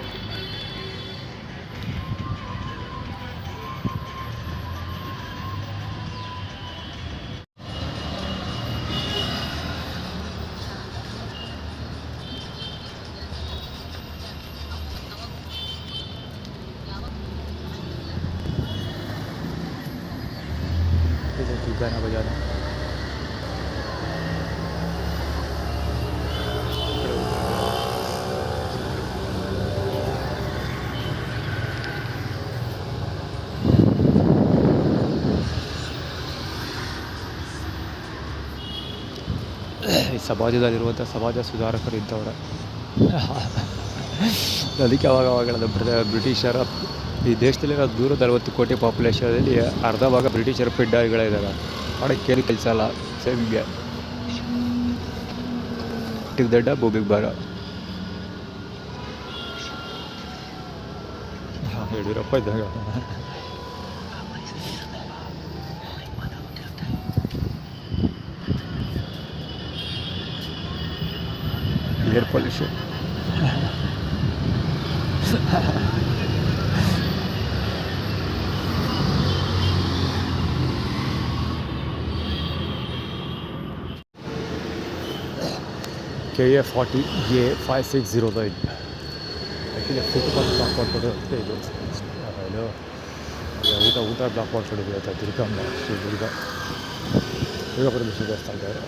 गाना बजाना ಈ ಸಮಾಜದಲ್ಲಿರುವಂಥ ಸಮಾಜ ಸುಧಾರಕರು ಇಂಥವ್ರೆ. ಅದಕ್ಕೆ ಅವಾಗಲ್ಲ ಬ್ರಿಟಿಷರ ಈ ದೇಶದಲ್ಲಿರೋ 160 ಕೋಟಿ ಪಾಪ್ಯುಲೇಷನಲ್ಲಿ ಅರ್ಧ ಭಾಗ ಬ್ರಿಟಿಷರ ಪಿಡ್ಡಾರಿಗಳಿದ್ದಾರೆ. ಮಾಡೋಕ್ಕೇನು ಕೆಲಸ ಅಲ್ಲ. ಸೇವಿಂಗ್ಗೆ ಟಿಕ್ ದಡ್ಡ ಭೂಮಿಗೆ ಬಾರ. ಯಡಿಯೂರಪ್ಪ ಇದ್ದಾಗ air pollution. KA 40A 5609. Actually footpath block ಮಾಡ್ಕೊಂಡು ಅಂತ ಇದು ಊಟ ಬ್ಲಾಕ್ ಮಾಡ್ಕೊಂಡಿದ್ದೀವಿ ಅಂತ ದುರ್ಗಮ್ಮ ಶ್ರೀ ದುರ್ಗಾ ಪರಮೇಶ್ವರಿ ದೇವಸ್ಥಾನ ಇದ್ದಾರೆ.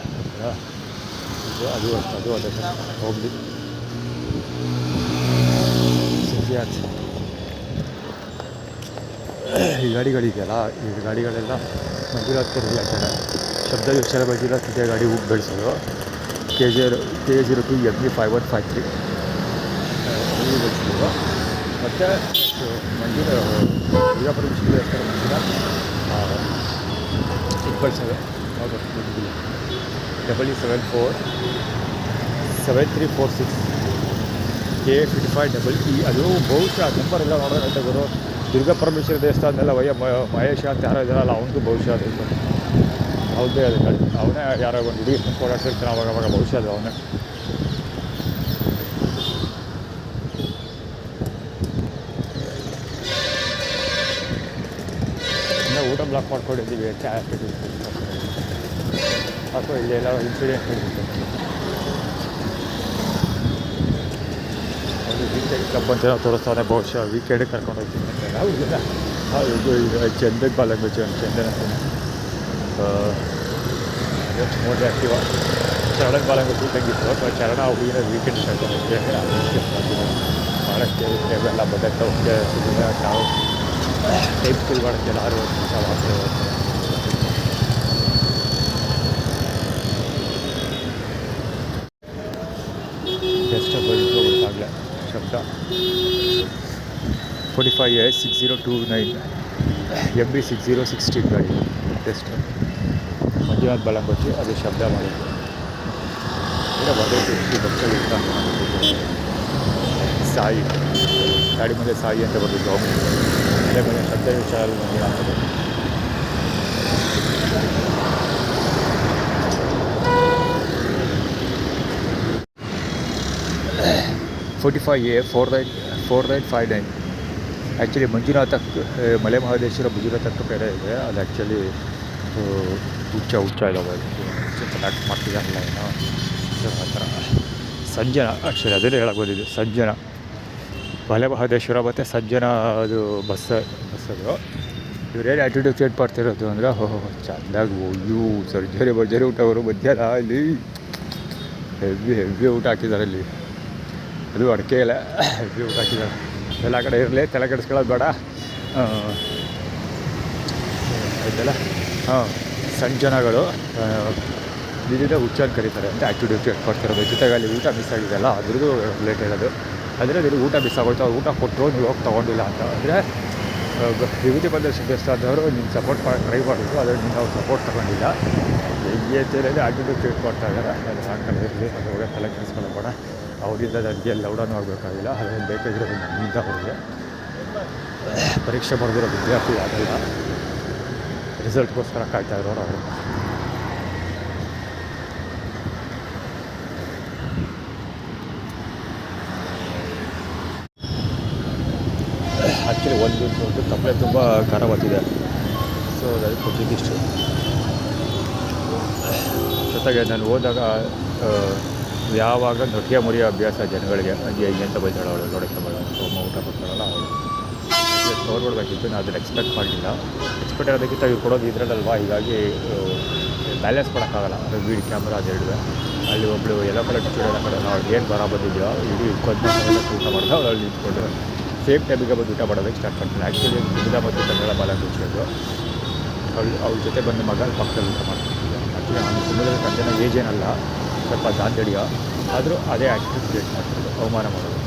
ಅದು ಅದೇ ಹೋಗ್ಲಿ ಸಿದ್ಧಾರ್ಥ. ಈ ಗಾಡಿಗಳಿದೆಯಲ್ಲ, ಈ ಗಾಡಿಗಳೆಲ್ಲ ಮಂಜುನಾಥ್ಗೆ ರೆಡಿ ಆಗ್ತಾರೆ. ಶಬ್ದ ವಿಚಾರ ಮಂಜುನಾಥ್ ಇದೇ ಗಾಡಿ ಹೋಗಿ ಬೆಳೆಸೋದು. KA02 ME5153 ಬೆಳೆಸಿದ್ರು. ಮತ್ತು ಸೊ ಮಂಜುನ ದುರ್ಗಾಪುರ ವಿಷಯ ದೇವಸ್ಥಾನ ಮಂಜುನ 857 7347346 ಅದು ಬಹುಶಃ ನಂಬರ್ ಎಲ್ಲ ನೋಡೋದಂತ ಗುರು ದುರ್ಗಾ ಪರಮೇಶ್ವರ ದೇವಸ್ಥಾನದೆಲ್ಲ ಮಹೇಶ ಅಂತ ಯಾರೋ ಇದ್ದಾರಲ್ಲ ಅವನಿಗೂ ಬಹುಶಃ ಅದು ಹೌದೇ ಅದು ಗಾಡಿ ಅವನೇ ಯಾರೋ ಒಂದು ಹುಡುಗಿ ಓಡಾಡ್ತಿರ್ತಾನೆ ಅವಾಗ ಬಹುಶಃ ಅದು ಅವನೇ. ಇನ್ನು ಊಟ ಬ್ಲಾಕ್ ಮಾಡ್ಕೊಂಡಿದ್ದೀವಿ ಅಂತ ಅಥವಾ ಇಲ್ಲಿ ಎಲ್ಲ ಇನ್ಸಿಡೆಂಟ್ ನಡೀತಿತ್ತು. ಒಂದು ವೀಕೆಂಡ್ ಕ್ಲಬ್ ಅಂತ ತೋರಿಸ್ತಾನೆ ಬಹುಶಃ ವೀಕೆಂಡಿಗೆ ಕರ್ಕೊಂಡು ಹೋಗ್ತೀನಿ ಅಂತ ಹೌದಿಲ್ಲ. ಹೌದು ಈಗ ಚಂದಕ್ಕೆ ಬಾಲಂಗ್ ಚಂದನ ಮೋದಿ ಆಕ್ಟಿವ ಚರಣಕ್ಕೆ ಬಾಲಂಗ್ ತಂಗಿತ್ತು ಅಥವಾ ಚರಣ ಹುಡುಗಿನ ವೀಕೆಂಡ್ ಕರ್ಕೊಂಡು ಹೋಗ್ತೀವಿ ಭಾಳಷ್ಟು ಎಲ್ಲ ಬದಕ್ಕೆ ಹೋಗ್ತೇ ನಾವು ಟೈಪ್ ಫೀಲ್ ಮಾಡೋಕ್ಕೆ ಎಲ್ಲರೂ ಬೆಸ್ಟ್ ಬಂದು ಗೊತ್ತಾಗಲೇ ಶಬ್ದ 45A6029 MB 6016 ಗಾಡಿ ಬೆಸ್ಟ್ ಮಂಜುನಾಥ್ ಬಲಂಗೊಚ್ಚಿ ಅದು ಶಬ್ದ ಮಾಡಿದ್ದು ಈಗ ಬರಬೇಕು ಬಸ್ಸಲ್ಲಿ ಸಾಯಿ ಗಾಡಿ ಮುಂದೆ ಸಾಯಿ ಅಂತ ಬರ್ತಿದ್ದು ಅದೇ ಮೇಲೆ ಶಬ್ದ ವಿಚಾರ ಮಂಜುನಾಥ್ 45A4959 ಆ್ಯಕ್ಚುಲಿ ಮಂಜುನಾಥ ಮಲೆ ಮಹದೇಶ್ವರ ಮಂಜುನಾಥ ಬೇರೆ ಇದೆ. ಅದು ಆ್ಯಕ್ಚುಲಿ ಹುಚ್ಚ ಇದಾವೆ ಚೆನ್ನಾಗಿ ಮಾಡ್ತಿದ್ದಾರಲ್ಲ ಏನೋ ಆ ಥರ ಸಂಜನ ಆ್ಯಕ್ಚುಲಿ ಅದೇ ಹೇಳಕ್ಕೆ ಬಂದಿದ್ದು ಸಂಜನ ಮಲೆ ಮಹದೇಶ್ವರ ಮತ್ತು ಸಂಜನ ಅದು ಬಸ್ಸದು ಇವರೇನು ಆ್ಯಟಿಟ್ಯೂಡ್ ಕ್ರಿಯೇಟ್ ಮಾಡ್ತಿರೋದು ಅಂದರೆ ಚೆಂದಾಗಿ ಇವು ಭರ್ಜರಿ ಊಟ ಅವರು ಮಧ್ಯಾಹ್ನ ಅಲ್ಲಿ ಹೆವಿ ಊಟ ಹಾಕಿದ್ದಾರೆ ಅಲ್ಲಿ. ಅದು ಅಡಿಕೆ ಎಲ್ಲ ಹೆವಿ ಊಟ ಹಾಕಿದ್ದಾರೆ. ಎಲ್ಲ ಕಡೆ ಇರಲಿ ತಲೆ ಕೆಡಿಸ್ಕೊಳ್ಳೋದು ಬೇಡ ಆಯ್ತಲ್ಲ. ಸಂಜನಗಳು ಇಲ್ಲಿಂದ ಹುಚ್ಚ ಅಂತ ಕರೀತಾರೆ ಅಂತ ಆ್ಯಕ್ಟಿಟ್ಯೂಡ್ ಕ್ರಿಯೇಟ್ ಮಾಡ್ತಿರೋದು. ಜೊತೆಗೆ ಅಲ್ಲಿ ಊಟ ಮಿಸ್ ಆಗಿದೆಯಲ್ಲ ಅದ್ರದ್ದು ರಿಲೇಟ್ ಹೇಳೋದು. ಅಂದರೆ ಇಲ್ಲಿ ಊಟ ಮಿಸ್ ಆಗೋಯ್ತು, ಊಟ ಕೊಟ್ಟರು ನೀವು ಹೋಗಿ ತೊಗೊಂಡಿಲ್ಲ ಅಂತ. ಅಂದರೆ ವಿಭೂತಿ ಬಂದ ದೇವಸ್ಥಾನದವರು ನಿಮ್ಗೆ ಸಪೋರ್ಟ್ ಟ್ರೈ ಮಾಡಿದ್ರು, ಆದರೆ ನೀವು ಅವ್ರು ಸಪೋರ್ಟ್ ತೊಗೊಂಡಿಲ್ಲ. ಹೆಂಗೆ ಅಂತೇಳಿದ್ರೆ ಆ್ಯಕ್ಟಿಟ್ಯೂಡ್ ಕ್ರಿಯೇಟ್ ಮಾಡ್ತಾ ಇದ್ದಾರೆ. ಅದು ಆ ಕಡೆ ಇರಲಿ, ಅದು ಹೋಗಿ ತಲೆ ಕೆಡಿಸ್ಕೊಳ್ಳೋಬೇಡ. ಅವರಿಂದ ನನಗೆ ಲೌಡ ನೋಡಬೇಕಾಗಿಲ್ಲ, ಅದನ್ನು ಬೇಕಾಗಿರೋದು ನಮ್ಮಿಂದ ಅವ್ರಿಗೆ. ಪರೀಕ್ಷೆ ಬರೆದಿರೋ ವಿದ್ಯಾರ್ಥಿ ಆಗಲ್ಲ, ರಿಸಲ್ಟ್ಗೋಸ್ಕರ ಕಾಯ್ತಾ ಇರೋರು ಅವರು. ಆ್ಯಕ್ಚುಲಿ ಒಂದು ತಪ್ಪಲೆ ತುಂಬ ಖಾರ ಬರ್ತಿದೆ. ಸೊ ಅದಕ್ಕೆ ಕೊಟ್ಟಿದ್ದಿಷ್ಟು. ಜೊತೆಗೆ ನಾನು ಹೋದಾಗ ಯಾವಾಗ ನೊಟ್ಟಿಗೆ ಮುರಿಯೋ ಅಭ್ಯಾಸ ಜನಗಳಿಗೆ ಹೆಂಗೆ ಅಂತ ಬೈತಾಳೆ ಅವಳು, ನೋಡೋಕ್ಕೆ ಬರೋದು ಊಟ ಕೊಡ್ತಾಳಲ್ಲ ಅವಳು. ನೋಡ್ಬಿಡ್ಬೇಕಿತ್ತು, ನಾನು ಅದನ್ನು ಎಕ್ಸ್ಪೆಕ್ಟ್ ಮಾಡಲಿಲ್ಲ. ಎಕ್ಸ್ಪೆಕ್ಟ್ ಇರೋದಕ್ಕಿಂತ ಇವ್ರು ಕೊಡೋದು ಇದರಲ್ಲಲ್ವಾ, ಹೀಗಾಗಿ ಬ್ಯಾಲೆನ್ಸ್ ಮಾಡೋಕ್ಕಾಗಲ್ಲ. ಅದು ವೀಡಿಯೋ ಕ್ಯಾಮ್ರಾ ಅದೆರಡು. ಅಲ್ಲಿ ಒಬ್ಬಳು ಎಲ್ಲೋ ಕಲರ್ ಟೀಚರ್ ಕಡೆ ನಾವು ಏನು ಬರ ಬಂದಿದ್ದೆಯೋ ಇಡೀ ಕೊಂದು ಊಟ ಮಾಡಿದ್ರೆ ಅವಳು ಅಲ್ಲಿ ನಿಂತ್ಕೊಂಡು ಸೇಮ್ ಟೈಮಿಗೆ ಬಂದು ಊಟ ಮಾಡೋದಕ್ಕೆ ಸ್ಟಾರ್ಟ್ ಮಾಡ್ತೀನಿ. ಆ್ಯಕ್ಚುಲಿ ಕುಡಿದ ಮತ್ತು ಕನ್ನಡ ಬಾಲಂಗ್ ರುಚಿಯೋದು ಅವ್ಳ ಜೊತೆ ಬಂದ ಮಗ ಪಕ್ಕದಲ್ಲಿ ಊಟ ಮಾಡ್ತಿದ್ದೆ. ಆ್ಯಕ್ಚುಲಿ ನಾನು ಕುಂದದ ಕಂಜನ ಏಜ್ ಏನಲ್ಲ, ಸ್ವಲ್ಪ ದಾಂಧಡಿಯ, ಆದರೂ ಅದೇ ಆ್ಯಕ್ಟಿವ್ ಕ್ರಿಯೇಟ್ ಮಾಡ್ತಿದ್ದು, ಅವಮಾನ ಮಾಡೋದು.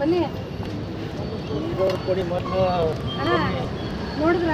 ಬನ್ನಿ ಕೊಡಿ ಮೊದಲು ಅಣ್ಣ ನೋಡಿದ್ರ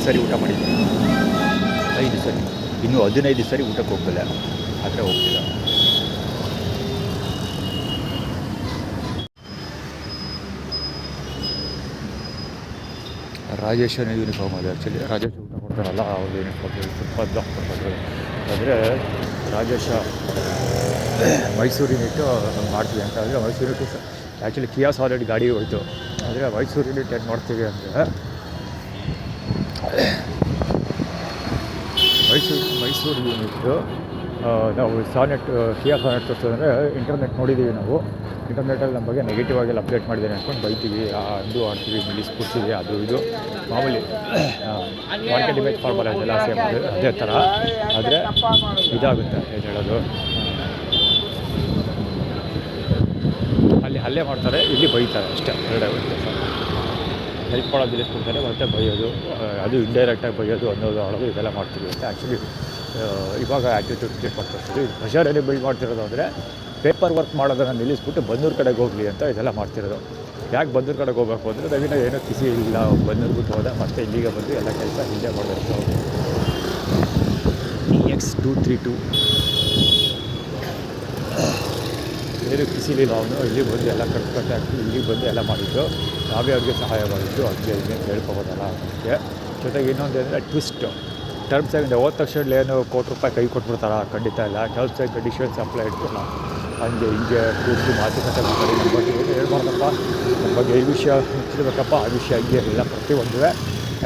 ಸರಿ ಊಟ ಮಾಡಿದ್ದೀನಿ, 5 ಸರಿ, ಇನ್ನೂ 15 ಸರಿ ಊಟಕ್ಕೆ ಹೋಗ್ತಿಲ್ಲ, ಆದರೆ ಹೋಗ್ತಿಲ್ಲ. ರಾಜೇಶನ ಯೂನಿಫಾರ್ಮ್ ಅದು ಆ್ಯಕ್ಚುಲಿ ರಾಜೇಶ್ ಊಟ ಕೊಡ್ತಾರಲ್ಲ ಅವ್ರ ಯೂನಿಫಾರ್ಮ್ ಫುಟ್ಪಾತ್ ಬ್ಲಾಕ್ ಕೊಡ್ತಾರೆ. ಆದರೆ ರಾಜೇಶ ಮೈಸೂರಿನಿಟ್ಟು ಮಾಡ್ತೀವಿ ಅಂತ ಅಂದರೆ ಮೈಸೂರಿನಿಟ್ಟು ಆ್ಯಕ್ಚುಲಿ ಕಿಯಾಸ್ ಆಲ್ರೆಡಿ ಗಾಡಿ ಹೋಯ್ತು. ಆದರೆ ಮೈಸೂರಿನಿಟ್ಟು ಏನು ಮಾಡ್ತೀವಿ ಅಂದರೆ ಮೈಸೂರು ಯೂನಿಟ್ಟು ನಾವು ಸಾನೆಟ್ ಕಿಯಾ ಸಾನೆಟ್ ತೋರಿಸಿದ್ರೆ ಇಂಟರ್ನೆಟ್ ನೋಡಿದ್ದೀವಿ ನಾವು. ಇಂಟರ್ನೆಟಲ್ಲಿ ನಮ್ಮ ಬಗ್ಗೆ ನೆಗೆಟಿವ್ ಆಗಿ ಅಪ್ಡೇಟ್ ಮಾಡಿದ್ದೇನೆ ಅಂದ್ಕೊಂಡು ಬೈತೀವಿ, ಅದು ಆಡ್ತೀವಿ, ನಿಲ್ಲಿಸ್ಬಿಡ್ತೀವಿ, ಅದು ಇದು ಮಾಮೂಲಿ ಮಾರ್ಕೆಟ್ ಇಮೇಜ್ ಫಾರ್ಮಲ್ ಅದೆಲ್ಲ ಸೇಮ್ ಅದೇ ಥರ. ಆದರೆ ಇದಾಗುತ್ತೆ ಏನು ಹೇಳೋದು, ಅಲ್ಲಿ ಹಲ್ಲೆ ಮಾಡ್ತಾರೆ, ಇಲ್ಲಿ ಬೈತಾರೆ, ಅಷ್ಟೇ ಎರಡೇ ವ್ಯತ್ಯಾಸ. ಹೆಲ್ಪ್ ಮಾಡೋದು ನಿಲ್ಲಿಸ್ಬಿಡ್ತಾರೆ, ಮತ್ತು ಬೈಯೋದು, ಅದು ಇಂಡೈರೆಕ್ಟಾಗಿ ಬೈಯೋದು, ಅನ್ನೋದು ಆಡೋದು ಇದೆಲ್ಲ ಮಾಡ್ತೀವಿ ಅಂತ. ಆ್ಯಕ್ಚುಲಿ ಇವಾಗ ಆ್ಯಟಿಟ್ಯೂಡ್ ಕ್ರಿಯೇಟ್ ಮಾಡ್ತಿರ್ತೀವಿ. ಪ್ರೆಷರಲ್ಲಿ ಬಿಲ್ಡ್ ಮಾಡ್ತಿರೋದು ಅಂದರೆ ಪೇಪರ್ ವರ್ಕ್ ಮಾಡೋದನ್ನು ನಿಲ್ಲಿಸ್ಬಿಟ್ಟು ಬನ್ನೂರು ಕಡೆಗೆ ಹೋಗಲಿ ಅಂತ ಇದೆಲ್ಲ ಮಾಡ್ತಿರೋದು. ಯಾಕೆ ಬನ್ನೂರು ಕಡೆಗೆ ಹೋಗಬೇಕು ಅಂದರೆ ನವೀನ ಏನೋ ಕಿಸಿ ಇಲ್ಲ, ಬನ್ನೂರು ಬಿಟ್ಟು ಹೋದ ಮತ್ತೆ ಇಲ್ಲಿಗೆ ಬಂದು ಎಲ್ಲ ಕೆಲಸ ಇಲ್ಲೇ ಮಾಡಬೇಕು. EX232 ಏನು ಕಿಸಿಲಿಲ್ಲ, ಅವನು ಇಲ್ಲಿ ಬಂದು ಎಲ್ಲ ಕಟ್ಕಟ್ಟೆ ಹಾಕಿ ಇಲ್ಲಿಗೆ ಬಂದು ಎಲ್ಲ ಮಾಡಿದ್ದು, ನಾವೇ ಅವ್ರಿಗೆ ಸಹಾಯ ಮಾಡಿದ್ದು. ಅದಕ್ಕೆ ಇನ್ನೇನು ಹೇಳ್ಕೊಬೋದಲ್ಲ. ಅದಕ್ಕೆ ಜೊತೆಗೆ ಇನ್ನೊಂದು ಅಂದರೆ ಟ್ವಿಸ್ಟ್ ಟರ್ಮ್ಸ್ ಆಗಿ ಹೋದ ತಕ್ಷಣ ಏನು ₹1,00,000 ಕೈ ಕೊಟ್ಬಿಡ್ತಾರ? ಖಂಡಿತ ಇಲ್ಲ. ಟರ್ಮ್ಸ್ ಆ್ಯಂಡ್ ಕಂಡೀಷನ್ಸ್ ಅಪ್ಲೈ ಇಟ್ಕೊಳ್ಳ, ಹಂಗೆ ಹಿಂಗೆ ಕೂತು ಮಾತುಕತೆ ಮಾತಾಡಿ ನಮ್ಮ ಬಗ್ಗೆ ಏನು ಹೇಳ್ಬಾರ್ದಪ್ಪ, ನಮ್ಮ ಬಗ್ಗೆ ಈ ವಿಷಯ ಮುಚ್ಚಿರ್ಬೇಕಪ್ಪ, ಆ ವಿಷಯ ಹಂಗೆ ಎಲ್ಲ ಪ್ರತಿಯೊಂದು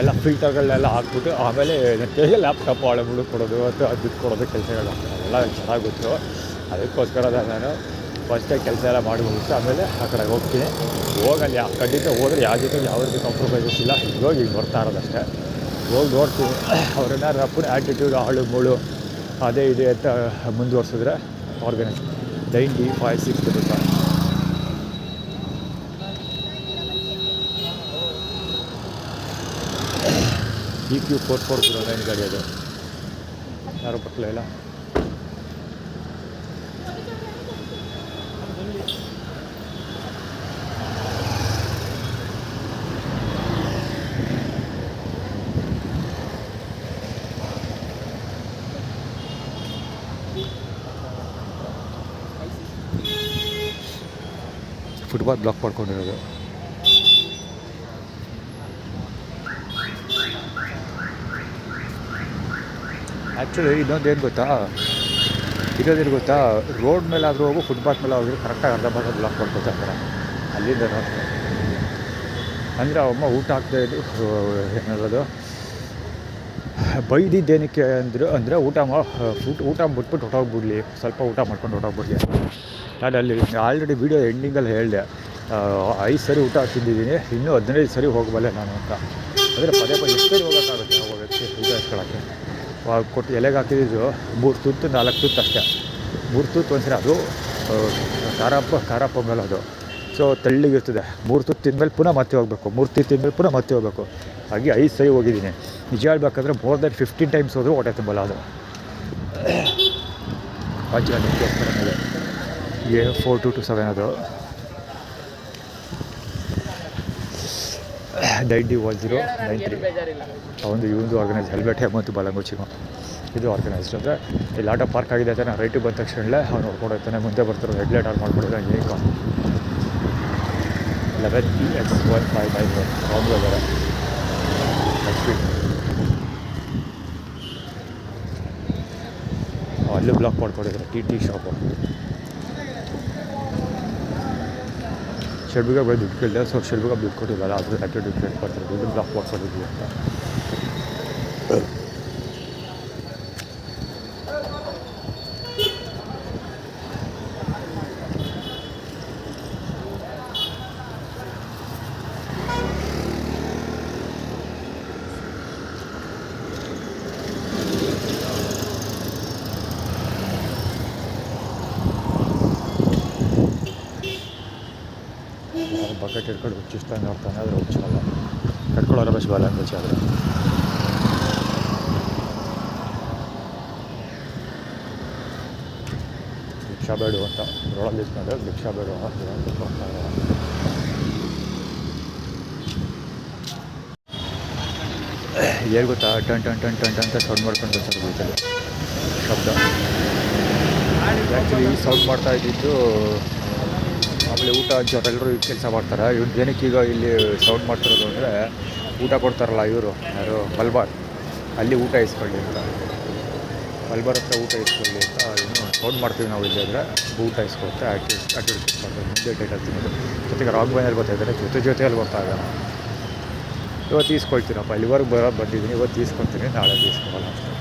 ಎಲ್ಲ ಫಿಲ್ಟರ್ಗಳನ್ನೆಲ್ಲ ಹಾಕ್ಬಿಟ್ಟು ಆಮೇಲೆ ನೆಟ್ಟಿಗೆ ಲ್ಯಾಪ್ಟಾಪ್ ಆಳಗಳು ಕೊಡೋದು ಅಥವಾ ದುಡ್ಡು ಕೊಡೋದು ಕೆಲಸಗಳು ಅದೆಲ್ಲ ಚೆನ್ನಾಗಿ ಗೊತ್ತು. ಅದಕ್ಕೋಸ್ಕರ ನಾನು ಫಸ್ಟಾಗಿ ಕೆಲಸ ಎಲ್ಲ ಮಾಡಿ ಮುಗಿಸಿ ಆಮೇಲೆ ಆ ಕಡೆಗೆ ಹೋಗ್ತೀನಿ. ಹೋಗಲ್ಲಿ ಖಂಡಿತ ಹೋದರೆ ಯಾವ ಜೊತೆ ಯಾವ ರೀತಿ ಕಾಂಪ್ರಮೈಸಸ್ ಇಲ್ಲ, ಹೋಗಿ ಈಗ ಬರ್ತಾ ಇರೋದಷ್ಟೇ. ಹೋಗಿ ನೋಡ್ತೀನಿ, ಅವ್ರೇನಾದ್ರು ಪುನಃ ಆ್ಯಟಿಟ್ಯೂಡ್ ಹಾಳು ಮೂಳು ಅದೇ ಇದೆ ಅಂತ ಮುಂದುವರ್ಸಿದ್ರೆ ಆರ್ಗನೈಸ್ 9556 ಬರುತ್ತೆ. EQ4409 ಗಾಡಿ ಅದು, ಯಾರು ಪಕ್ಕಲೇ ಇಲ್ಲ. ಫುಟ್ಪಾತ್ ಬ್ಲಾಕ್ ಮಾಡ್ಕೊಂಡಿರೋದು. ಆ್ಯಕ್ಚುಲಿ ಇನ್ನೊಂದೇನು ಗೊತ್ತಾ, ರೋಡ್ ಮೇಲಾದರೂ ಹೋಗು, ಫುಟ್ಪಾತ್ ಮೇಲೆ ಹೋಗಿ ಕರೆಕ್ಟಾಗಿ ಅರ್ಧ ಭಾಗ ಬ್ಲಾಕ್ ಮಾಡ್ಕೊತಾ ಇರ್ತಾರೆ ಅಲ್ಲಿಂದ. ಅಂದರೆ ಅಮ್ಮ ಊಟ ಆಗ್ತಾಯಿದ್ದು ಏನಾಗೋದು ಬೈದಿದ್ದೇನಕ್ಕೆ ಅಂದರೆ ಊಟ ಬಿಟ್ಬಿಟ್ಟು ಹೊಟ್ಟೋಗ್ಬಿಡ್ಲಿ, ಸ್ವಲ್ಪ ಊಟ ಮಾಡ್ಕೊಂಡು ಹೊಟ್ಟೋಗ್ಬಿಡ್ಲಿ. ನಾನು ಅಲ್ಲಿ ಆಲ್ರೆಡಿ ವೀಡಿಯೋ ಎಂಡಿಂಗಲ್ಲಿ ಹೇಳಿದೆ, 5 ಸರಿ ಊಟ ತಿಂದಿದ್ದೀನಿ, ಇನ್ನೂ 15 ಸರಿ ಹೋಗಬಲ್ಲೆ ನಾನು ಅಂತ. ಅಂದರೆ ಪದೇ ಎಷ್ಟು ಸರಿ ಹೋಗೋಕ್ಕಾಗುತ್ತೆ ಒಬ್ಬ ವ್ಯಕ್ತಿ ಊಟ ಇಸ್ಕೊಳ್ಳೋಕ್ಕೆ. ಕೊಟ್ಟು ಎಲೆಗೆ ಹಾಕಿದ್ದು 3 ತುತ್ತು 4 ತುತ್ತು ಅಷ್ಟೇ. 3 ತುತ್ತು ಒಂದ್ಸರಿ, ಅದು ಖಾರ ಪೊಂಗಲ್ ಅದು. ಸೊ ತೆಳ್ಳಿಗಿರ್ತದೆ. 3 ತುತ್ತು ತಿಂದಮೇಲೆ ಪುನಃ ಮತ್ತೆ ಹೋಗಬೇಕು, 3 ತುತ್ತು ತಿಂದಮೇಲೆ ಪುನಃ ಮತ್ತೆ ಹೋಗಬೇಕು. ಹಾಗೆ 5 ಸರಿ ಹೋಗಿದ್ದೀನಿ. ನಿಜ ಹೇಳ್ಬೇಕಂದ್ರೆ ಮೋರ್ ದೆನ್ 15 ಟೈಮ್ಸ್ ಹೋದರೂ ಹೊಟ್ಟೆ ತುಂಬಲ್ಲ ಅದು. ಪಾಂಚಗಂಟೆ ಮೇಲೆ A4227 ಅದು 901093. ಅವನು ಇವಂದು ಆರ್ಗನೈಸ್ ಹೆಲ್ಮೆಟ್ ಮತ್ತು ಬಲಂಗುಚಿಮ ಇದು ಆರ್ಗನೈಸ್ಡ್. ಅಂದರೆ ಇಲ್ಲಿ ಆಟೋ ಪಾರ್ಕ್ ಆಗಿದೆ ಅಂತ ನಾನು ರೈಟಿಗೆ ಬಂದ ತಕ್ಷಣಲೇ ಅವ್ನು ನೋಡ್ಕೊಂಡು ಹೋಗ್ತಾನೆ. ಮುಂದೆ ಬರ್ತಿರೋ ಹೆಡ್ಲೈಟ್ ಆನ್ ಮಾಡ್ಕೊಂಡಿಲ್ಲ, ಏನು 11EX1591 ಅವನು ಇದ್ದಾರೆ. ಅಲ್ಲೂ ಬ್ಲಾಕ್ ಮಾಡ್ಕೊಂಡಿದ್ದಾರೆ TT ಶಾಪು. ಶೆಡ್ಬಿಗೆ ಬೈ ದುಡ್ಡು ಕೇಳಿದೆ, ಸೊ ಶೆಡ್ಬಿಗೆ ದುಡ್ಡು ಕೊಟ್ಟಿಲ್ಲ, ಅದ್ರ ಆ್ಯಕ್ಟಿವಿಟಿ ಕ್ರಿಯೇಟ್ ಮಾಡ್ತಾರೆ, ದುಡ್ಡು ಬ್ಲಾಕ್ ಮಾಡ್ಕೊಂಡಿದ್ವಿ ಅಂತ. ಬಕೆಟ್ ಹಿಡ್ಕೊಂಡು ಹುಚ್ಚಿಸ್ತಾನೆ ನೋಡ್ತಾನೆ, ಆದರೆ ಹುಚ್ಚಲ್ಲ. ಕಟ್ಕೊಳ್ಳೋರ ಬಸ್ ಬಲ ಅಂತ ಆದರೆ ಭಿಕ್ಷಾ ಬೇಡು ಅಂತ ರೋಡಲ್ಲಿ ಇಸ್ಕೊಂಡ್ರೆ ಭಿಕ್ಷಾ ಬೇಡು ಅಂತ ಏನು ಗೊತ್ತಾ, ಟನ್ ಟನ್ ಟನ್ ಟನ್ ಅಂತ ಸೌಂಡ್ ಮಾಡ್ಕೊಂಡು ಬರ್ತಾರೆ ಬೈಕಲ್ಲಿ ಶಬ್ದ. ಆ್ಯಕ್ಚುಲಿ ಸೌಂಡ್ ಮಾಡ್ತಾ ಇದ್ದಿದ್ದು ಆಮೇಲೆ ಊಟ ಹಂಚೋರೆಲ್ಲರೂ ಕೆಲಸ ಮಾಡ್ತಾರೆ. ಇವ್ರು ಏನಕ್ಕೆ ಈಗ ಇಲ್ಲಿ ಸೌಂಡ್ ಮಾಡ್ತಿರೋದು ಅಂದರೆ, ಊಟ ಕೊಡ್ತಾರಲ್ಲ ಇವರು ಯಾರು ಮಲ್ಬಾರ್, ಅಲ್ಲಿ ಊಟ ಇಸ್ಕೊಳ್ಳಿ ಅಂತ, ಮಲ್ಬಾರ್ ಹತ್ರ ಊಟ ಇಸ್ಕೊಳ್ಳಿ ಅಂತ ಏನು ಸೌಂಡ್ ಮಾಡ್ತೀವಿ ನಾವು ಇಲ್ಲಿ ಅಂದರೆ ಊಟ ಇಸ್ಕೊಳುತ್ತೆ. ಆ್ಯಕ್ಟಿವಿಟೀಸ್ ಮಾಡ್ತಾರೆ. ಮುಂದೆ ಡೇಟ್ ಆಗ್ತಿರೋದು ಜೊತೆಗೆ ರಾಂಗ್ ವೈನಲ್ಲಿ ಬರ್ತಾ ಇದ್ದಾರೆ, ಜೊತೆಯಲ್ಲಿ ಬರ್ತಾ ಇದ್ದಾನೆ. ಇವತ್ತು ಈಸ್ಕೊಳ್ತೀನಪ್ಪ, ಇಲ್ಲಿವರೆಗೆ ಬಂದಿದ್ದೀನಿ, ಇವತ್ತು ಈಸ್ಕೊಳ್ತೀನಿ, ನಾಳೆ ಈಸ್ಕೊಳ್ಳೋಲ್ಲ ಅಷ್ಟೇ.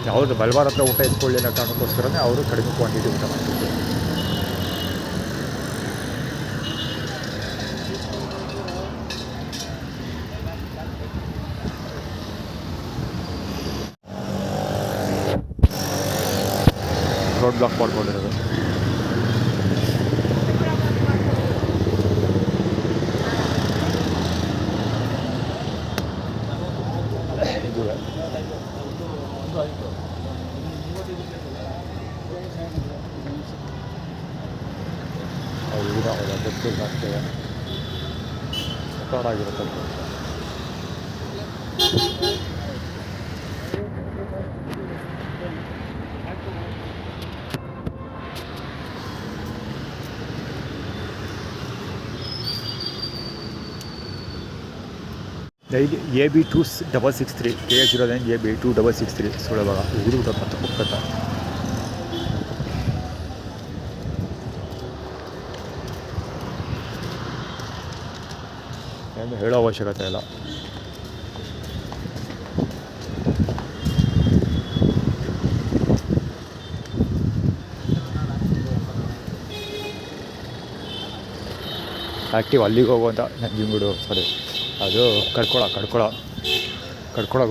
ಯಾವುದು ಮಲ್ಬಾರ್ ಹತ್ರ ಊಟ ಇಸ್ಕೊಳ್ಳಿ ಅನ್ನೋ ಕಾರಣಕ್ಕೋಸ್ಕರನೇ ಅವರು ಕಡಿಮೆ ಕ್ವಾಂಟಿಟಿ ಊಟ ಮಾಡ್ತಿದ್ರು. ರೋಡ್ ಬ್ಲಾಕ್ ಮಾಡ್ಕೊಂಡಿರೋದು. ಆಗ್ತದೆ ರೆಕಾರ್ಡ್ ಆಗಿರುತ್ತೆ. AB 2663 KH09 AB 2663 ಸುಳಭಾಗ ಊರು ಮತ್ತು ಪಕ್ಕದ ಏನು ಹೇಳೋ ಅವಶ್ಯಕತೆ ಇಲ್ಲ. ಆ್ಯಕ್ಟಿವ್ ಅಲ್ಲಿಗೆ ಹೋಗುವಂಥ ನಂಜನಗೂಡು ಅದು ಕಡ್ಕೊಳಕ್ಕೆ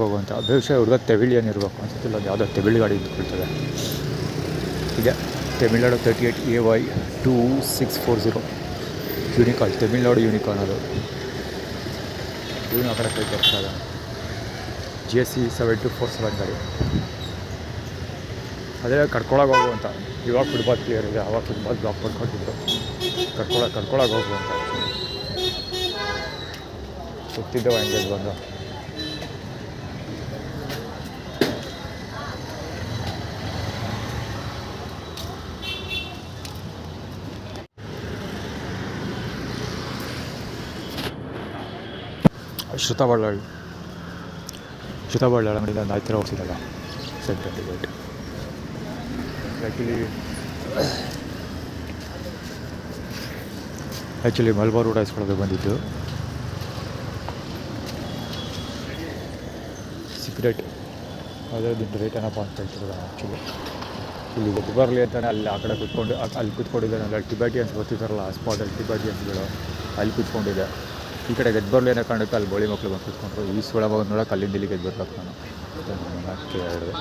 ಹೋಗುವಂಥ ಬಹುಶಃ ಹುಡುಗ ತೆವಿಳಿಯನ್ ಇರಬೇಕು ಅನ್ಸುತ್ತಿಲ್ಲ. ಒಂದು ಯಾವುದೋ ತೆವಿಳಿ ಗಾಡಿ ನಿಂತ್ಕೊಳ್ತದೆ. ಇದೆ Tamil Nadu 38 AY 2640 unicorn, Tamil Nadu unicorn. ಅದು ಇವನು ಆ ಕಡೆ ಕೈ ಬರ್ತಾಗ GSC 7247 ಗಾಡಿ. ಅದೇ ಕಡ್ಕೊಳಕ್ಕೆ ಹೋಗುವಂಥ, ಇವಾಗ ಫುಟ್ಬಾಲ್ ಪ್ಲೇಯರ್ ಇದೆ, ಆವಾಗ ಫುಟ್ಬಾಲ್ ಬ್ಲಾಕ್ ಮಾಡ್ಕೊತಿದ್ರು. ಕಡ್ಕೊಳಕ್ಕೆ ಹೋಗುವಂಥ ಸುತ್ತಿದ್ದೆವು ಹಂಗೆ ಬಂದು. ಶ್ರುತಾ ಬಳ್ಳಾಳಿ ಅಂಗಡಿಯಿಂದ ಒಂದು ಆಯ್ತಿರ ಹೋಗ್ತಿದ್ದಲ್ಲ ಸೆಂಟ್ರಲ್ಲಿ ವೇಟ್. ಆ್ಯಕ್ಚುಲಿ ಮಲ್ಬಾರ್ ಊಟ ಇಸ್ಕೊಳ್ಳೋದು ಬಂದಿದ್ದು. ಸಿಗರೇಟ್ ಅದರದ್ದು ರೇಟ್ ಏನಪ್ಪ ಅಂತ ಹೇಳ್ತಿರೋದು. ಆ್ಯಕ್ಚುಲಿ ಇಲ್ಲಿ ಗೊತ್ತು ಬರಲಿ ಅಂತಾನೆ ಅಲ್ಲಿ ಆ ಕಡೆ ಕೂತ್ಕೊಂಡು ಅಲ್ಲಿ ಕೂತ್ಕೊಂಡಿದ್ದಾನೆ. ಅಲ್ಲಿ ಟಿಬೆಟಿಯನ್ಸ್ ಬರ್ತಿದ್ದಾರಲ್ಲ ಆ ಸ್ಪಾಟಲ್ಲಿ ಟಿಬೆಟಿಯನ್ಸ್ಗಳು ಅಲ್ಲಿ ಕೂತ್ಕೊಂಡಿದ್ದೆ. ಈ ಕಡೆ ಗೆದ್ದು ಬರಲಿ ಅನ್ನೋ ಕಾರಣಕ್ಕೆ ಅಲ್ಲಿ ಬೋಳಿ ಮಕ್ಕಳು ಬಂದು ಕೂತ್ಕೊಂಡ್ರು. ಈ ಸುಳ ಬಂದು ನೋಡೋಕೆ ಅಲ್ಲಿಂದ ಇಲ್ಲಿ ಗೆದ್ದು ಬರ್ಬೇಕು ನಾನು ಹೇಳಿದೆ.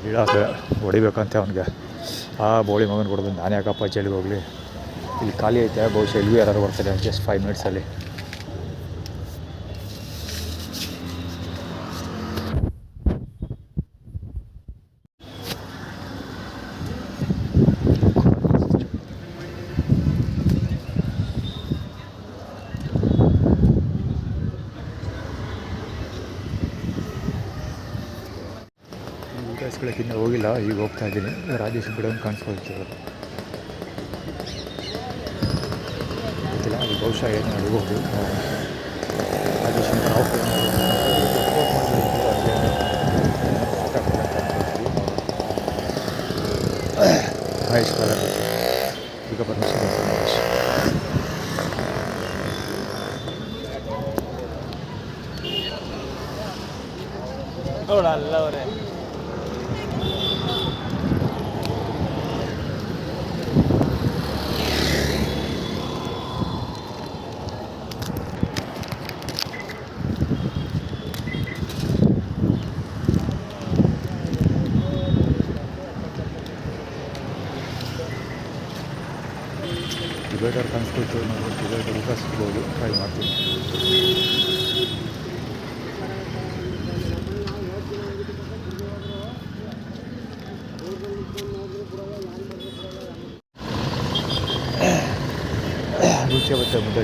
ಗಿಡಕ್ಕೆ ಹೊಡಿಬೇಕಂತೆ ಅವನಿಗೆ. ಆ ಬೋಳಿ ಮಗನ ಕೊಡೋದು ನಾನು ಯಾಕಪ್ಪ ಜೈಲಿಗೆ ಹೋಗಲಿ, ಇಲ್ಲಿ ಖಾಲಿ ಐತೆ, ಬಹುಶಃ ಇಲ್ಲಿಗೂ ಯಾರು ಬರ್ತಾರೆ ಜಸ್ಟ್ 5 ಮಿನಿಟ್ಸಲ್ಲಿ. ಊಟ ಹೋಗಿಲ್ಲ, ಈಗ ಹೋಗ್ತಾ ಇದ್ದೀನಿ. ರಾಜೇಶ್ ಬಿಡೋಂಗೆ ಕಾಣಿಸ್ಕೊಳ್ತಿದ್ರು. ಗೊತ್ತಿಲ್ಲ, ಅದು ಬಹುಶಃ ಏನು ಅಡುಗೋದು ರಾಜೇಶ್ ಮಹೇಶ್ ಈಗ ಪರಮೇಶ್ವರ ಮಹೇಶ್ ನೋಡಲ್ಲ ಅವರೇ. ಡಿವೈಡರ್ ಕಾಣಿಸ್ಕೊಳ್ತು, ನಾವು ಡಿವೈಡರ್ ಊಟ ಸಿಗ್ಬೋದು, ಟ್ರೈ ಮಾಡ್ತೀನಿ. ರಿಕ್ಷೆ ಬರುತ್ತೆ ಮುಂದೆ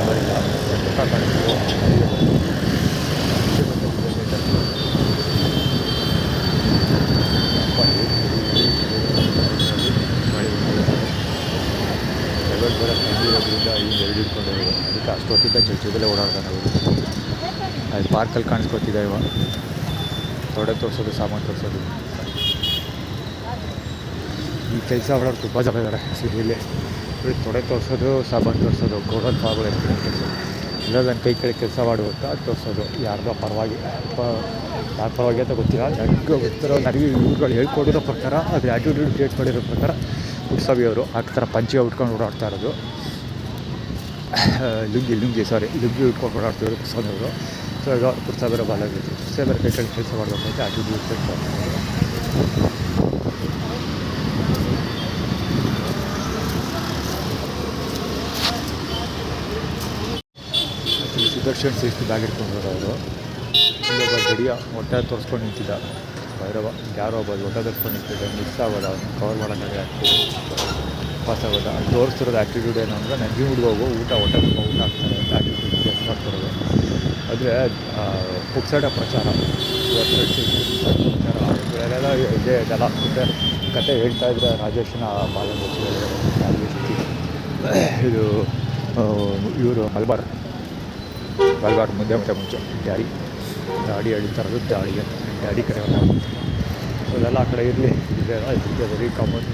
ಬರಿಲ್ಲ ಪುಟ್ಟ ಕಾಣಿಸ್ತು ರಿಕ್ಷೆ ಬರುತ್ತೆ ಮುಂದೆ ಪ್ರೈವೇಟ್ ಬರೋಕ್ಕೆ ಇರೋದ್ರಿಂದ ಈಗ ಎರಡು ಹಿಡ್ಕೊಂಡು ಹೋಗೋದು ಅದಕ್ಕೆ ಅಷ್ಟೊತ್ತಿದ್ದ ಜೊತೆಲೇ ಓಡಾಡ್ತಾನೆ ಅವರು. ಅಲ್ಲಿ ಪಾರ್ಕಲ್ಲಿ ಕಾಣಿಸ್ಕೊತಿದ್ದ ಇವಾಗ ತೊಡೆ ತೋರಿಸೋದು ಸಾಮಾನು ತೋರಿಸೋದು. ಈ ಕೆಲಸ ಮಾಡೋರು ತುಂಬ ಜನ ಇದ್ದಾರೆ ಸಿಟಿಯಲ್ಲಿ. ತೊಡೆ ತೋರಿಸೋದು ಸಾಮಾನು ತೋರಿಸೋದು ಗೋಡನ್ ಫಾರ್ಗಳು ಇರ್ತೀನಿ ಕೆಲಸ ಇಲ್ಲ ನನ್ನ ಕೈ ಕೆಳಗೆ ಕೆಲಸ ಮಾಡುವಂತ ತೋರಿಸೋದು ಯಾರ್ದೋ ಪರವಾಗಿ ಯಾರ ಪರವಾಗಿ ಅಂತ ಗೊತ್ತಿಲ್ಲ. ನನಗೆ ಗೊತ್ತಿರೋ ನನಗೆ ಇವ್ರುಗಳು ಹೇಳ್ಕೊಡಿರೋ ಪ್ರಕಾರ ಅದು ಆ್ಯಟಿಟ್ಯೂಡ್ ಕ್ರಿಯೇಟ್ ಮಾಡಿರೋ ಪ್ರಕಾರ ಉತ್ಸವಿಯವರು ಆ ಥರ ಪಂಚೆ ಉಟ್ಕೊಂಡು ಓಡಾಡ್ತಾ ಇರೋದು. ಲುಂಗಿ ಉಟ್ಕೊಂಡು ಓಡಾಡ್ತಿದ್ರು ಉತ್ಸವಿಯವರು. ಸೊ ಈಗ ಉತ್ಸವರ ಬಾಲಾಗಿತ್ತು ಉತ್ಸವರ ಕೈ ಕೆಳಗೆ ಕೆಲಸ ಮಾಡಬೇಕು ಅಂತ ಆ್ಯಟಿಟ್ಯೂಡ್ ಕ್ರಿಯೇಟ್ ಮಾಡ್ತಾರೆ. ಸುದರ್ಶನ್ ಸೇಫ್ಟಿ ಬ್ಯಾಗ್ ಇಟ್ಕೊಂಡು ಅವರು ಇಲ್ಲೊಬ್ಬ ಗಡಿಯ ಹೊಟ್ಟೆ ತೋರಿಸ್ಕೊಂಡು ನಿಂತಿದ್ದ ಭೈರವ. ಯಾರೋ ಒಬ್ಬ ಹೊಟ್ಟೆ ತೋರಿಸ್ಕೊಂಡು ನಿಂತಿದ್ದ ಮಿಸ್ ಆಗೋದ ಅವ್ನು ಕವರ್ ಮಾಡೋಕ್ಕಾಗಿ ಆಗ್ತಿದೆ ಪಾಸ್ ಆಗೋದ. ಅಲ್ಲಿ ತೋರಿಸ್ತಿರೋದು ಆ್ಯಟಿಟ್ಯೂಡ್ ಏನು ಅಂದರೆ ನಂಜಿ ಹುಡುಗೋಗು ಹೊಟ್ಟೆ ತುಂಬ ಊಟ ಆಗ್ತಾರೆ ಅಂತ ಆ್ಯಟಿಟ್ಯೂಡ್ ಟೆಸ್ಟ್ ಮಾಡ್ತಿರೋದು. ಆದರೆ ಪುಕ್ಸಡ ಪ್ರಚಾರ ಇವರೆಲ್ಲ ಇದೆ ಇದೆಲ್ಲ ಮತ್ತು ಕತೆ ಹೇಳ್ತಾಯಿದ್ರೆ ರಾಜೇಶನ ಬಾಲಗೋಚಿ ಇದು ಇವರು ಮಲ್ಬಾರ್ ಮುಂದೆ ಮುಂಚೆ ದಾಡಿ ಎಳಿತಾರದು ದಾಡಿ ಅಂತ ಡ್ಯಾಡಿ ಕಡೆ ಅದೆಲ್ಲ ಆ ಕಡೆ ಇರಲಿ ಬರೀ ಕಾಮನ್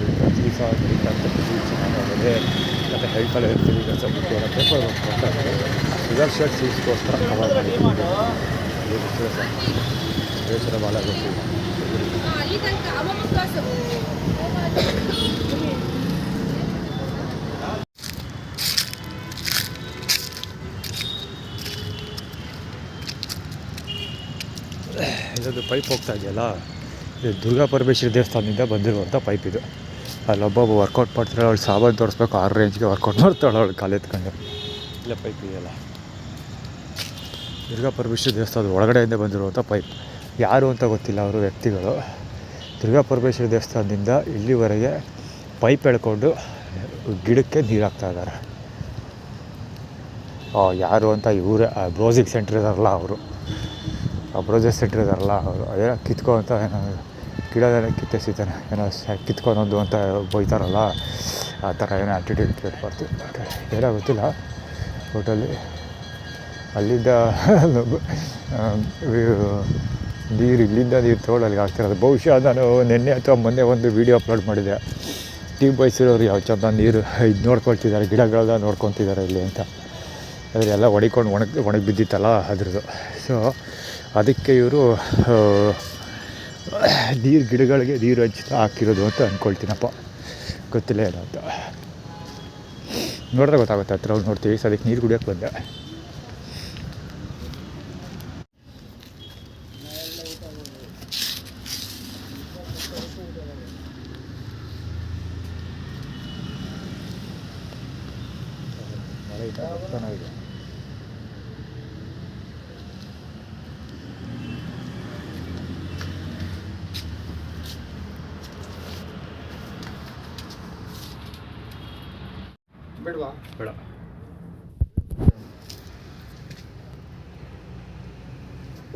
ಅದೇ ಮತ್ತು ಹೇಳ್ತಾಳೆ ಇರ್ತೀವಿ ಕೆಲಸ ಬಿಟ್ಟು ಪೇಪರ್ ಕೊಡ್ತಾರೆ. ಸುದರ್ಶನ್ ಸೀಸ್ಗೋಸ್ಕರ ಕವರ್ ಮಾಡಿ ದೇಶದ ಭಾಳ ಗೊತ್ತಿಲ್ಲ. ಇದೊಂದು ಪೈಪ್ ಹೋಗ್ತಾ ಇದೆಯಲ್ಲ, ಇದು ದುರ್ಗಾ ಪರಮೇಶ್ವರಿ ದೇವಸ್ಥಾನದಿಂದ ಬಂದಿರುವಂಥ ಪೈಪ್ ಇದು. ಅಲ್ಲೊಬ್ಬೊಬ್ಬ ವರ್ಕೌಟ್ ಮಾಡ್ತಾಳೆ, ಅವಳು ಸಾಬಾನು ತೋರಿಸ್ಬೇಕು 6 ರೇಂಜ್ಗೆ ವರ್ಕೌಟ್ ಮಾಡ್ತಾಳೆ ಅವಳು ಕಾಲೆತ್ಕೊಂಡು. ಇಲ್ಲ ಪೈಪ್ ಇದೆಯಲ್ಲ ದುರ್ಗಾ ಪರಮೇಶ್ವರಿ ದೇವಸ್ಥಾನದ ಒಳಗಡೆಯಿಂದ ಬಂದಿರುವಂಥ ಪೈಪ್. ಯಾರು ಅಂತ ಗೊತ್ತಿಲ್ಲ ಅವರು ವ್ಯಕ್ತಿಗಳು. ದುರ್ಗಾ ಪರಮೇಶ್ವರಿ ದೇವಸ್ಥಾನದಿಂದ ಇಲ್ಲಿವರೆಗೆ ಪೈಪ್ ಎಳ್ಕೊಂಡು ಗಿಡಕ್ಕೆ ನೀರು ಹಾಕ್ತಾಯಿದ್ದಾರೆ. ಯಾರು ಅಂತ ಇವರೇ ಬ್ರೌಸಿಂಗ್ ಸೆಂಟ್ರ್ ಇದಾರಲ್ಲ ಅವರು, ಬ್ರೌಸಿಂಗ್ ಸೆಂಟ್ರ್ ಇದಾರಲ್ಲ ಅವರು ಅದೇನೋ ಕಿತ್ಕೊ ಅಂತ ಏನೋ ಗಿಡದಲ್ಲೇ ಕಿತ್ತೆಸಿತಾನೆ ಏನೋ ಕಿತ್ಕೊಳೋದು ಅಂತ ಬೈತಾರಲ್ಲ, ಆ ಥರ ಏನೋ ಆ್ಯಟಿಟ್ಯೂಡ್ ಕ್ರಿಯೇಟ್ ಮಾಡ್ತೀವಿ. ಏನೋ ಗೊತ್ತಿಲ್ಲ. ಒಟ್ಟಲ್ಲಿ ಅಲ್ಲಿಂದ ನೀರು ಇಲ್ಲಿಂದ ನೀರು ತೊಗೊಂಡು ಅಲ್ಲಿಗೆ ಆಗ್ತಿರೋದು. ಬಹುಶಃ ನಾನು ನಿನ್ನೆ ಅಥವಾ ಮೊನ್ನೆ ಒಂದು ವೀಡಿಯೋ ಅಪ್ಲೋಡ್ ಮಾಡಿದೆ. ಟೀಮ್ ಬಯಸಿರೋರು ಯಾವ ಚಂದ ನೀರು ಇದು ನೋಡ್ಕೊಳ್ತಿದ್ದಾರೆ, ಗಿಡಗಳೆಲ್ಲ ನೋಡ್ಕೊತಿದ್ದಾರೆ ಇಲ್ಲಿ ಅಂತ. ಆದರೆ ಎಲ್ಲ ಹೊಡಿಕೊಂಡು ಒಣಗಿ ಬಿದ್ದಿತ್ತಲ್ಲ ಅದ್ರದ್ದು. ಸೊ ಅದಕ್ಕೆ ಇವರು ಗಿಡಗಳಿಗೆ ನೀರು ಹಂಚ್ತಾ ಹಾಕಿರೋದು ಅಂತ ಅಂದ್ಕೊಳ್ತೀನಪ್ಪ, ಗೊತ್ತಿಲ್ಲ ಏನೋ ಅಂತ. ನೋಡಿದ್ರೆ ಗೊತ್ತಾಗುತ್ತೆ, ಹತ್ರ ಹೋಗಿ ನೋಡ್ತೀವಿ. ಸೊ ಅದಕ್ಕೆ ನೀರು ಕುಡಿಯೋಕ್ಕೆ ಬಂದೆ. ಮಳೆ ಚೆನ್ನಾಗಿದೆ. ಬೇಡ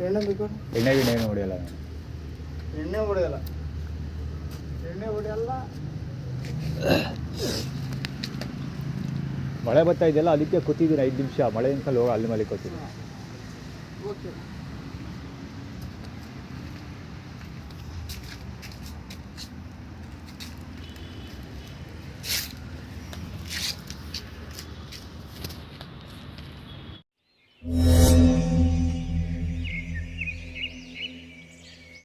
ಎಣ್ಣೆ ಬೇಕು. ಎಣ್ಣೆ ಹೊಡೆಯಲ್ಲ ನಾನು. ಎಣ್ಣೆ ಹೊಡೆಯಲ್ಲ. ಮಳೆ ಬರ್ತಾ ಇದೆಯಲ್ಲ, ಅದಕ್ಕೆ ಕೂತಿದ್ದೀನಿ 5 ನಿಮಿಷ. ಮಳೆ ನಿಂತಲ್ಲಿ ಹೋಗಿ ಅಲ್ಲಿ ಮಲಿಕೋತೀನಿ. ಓಕೆ.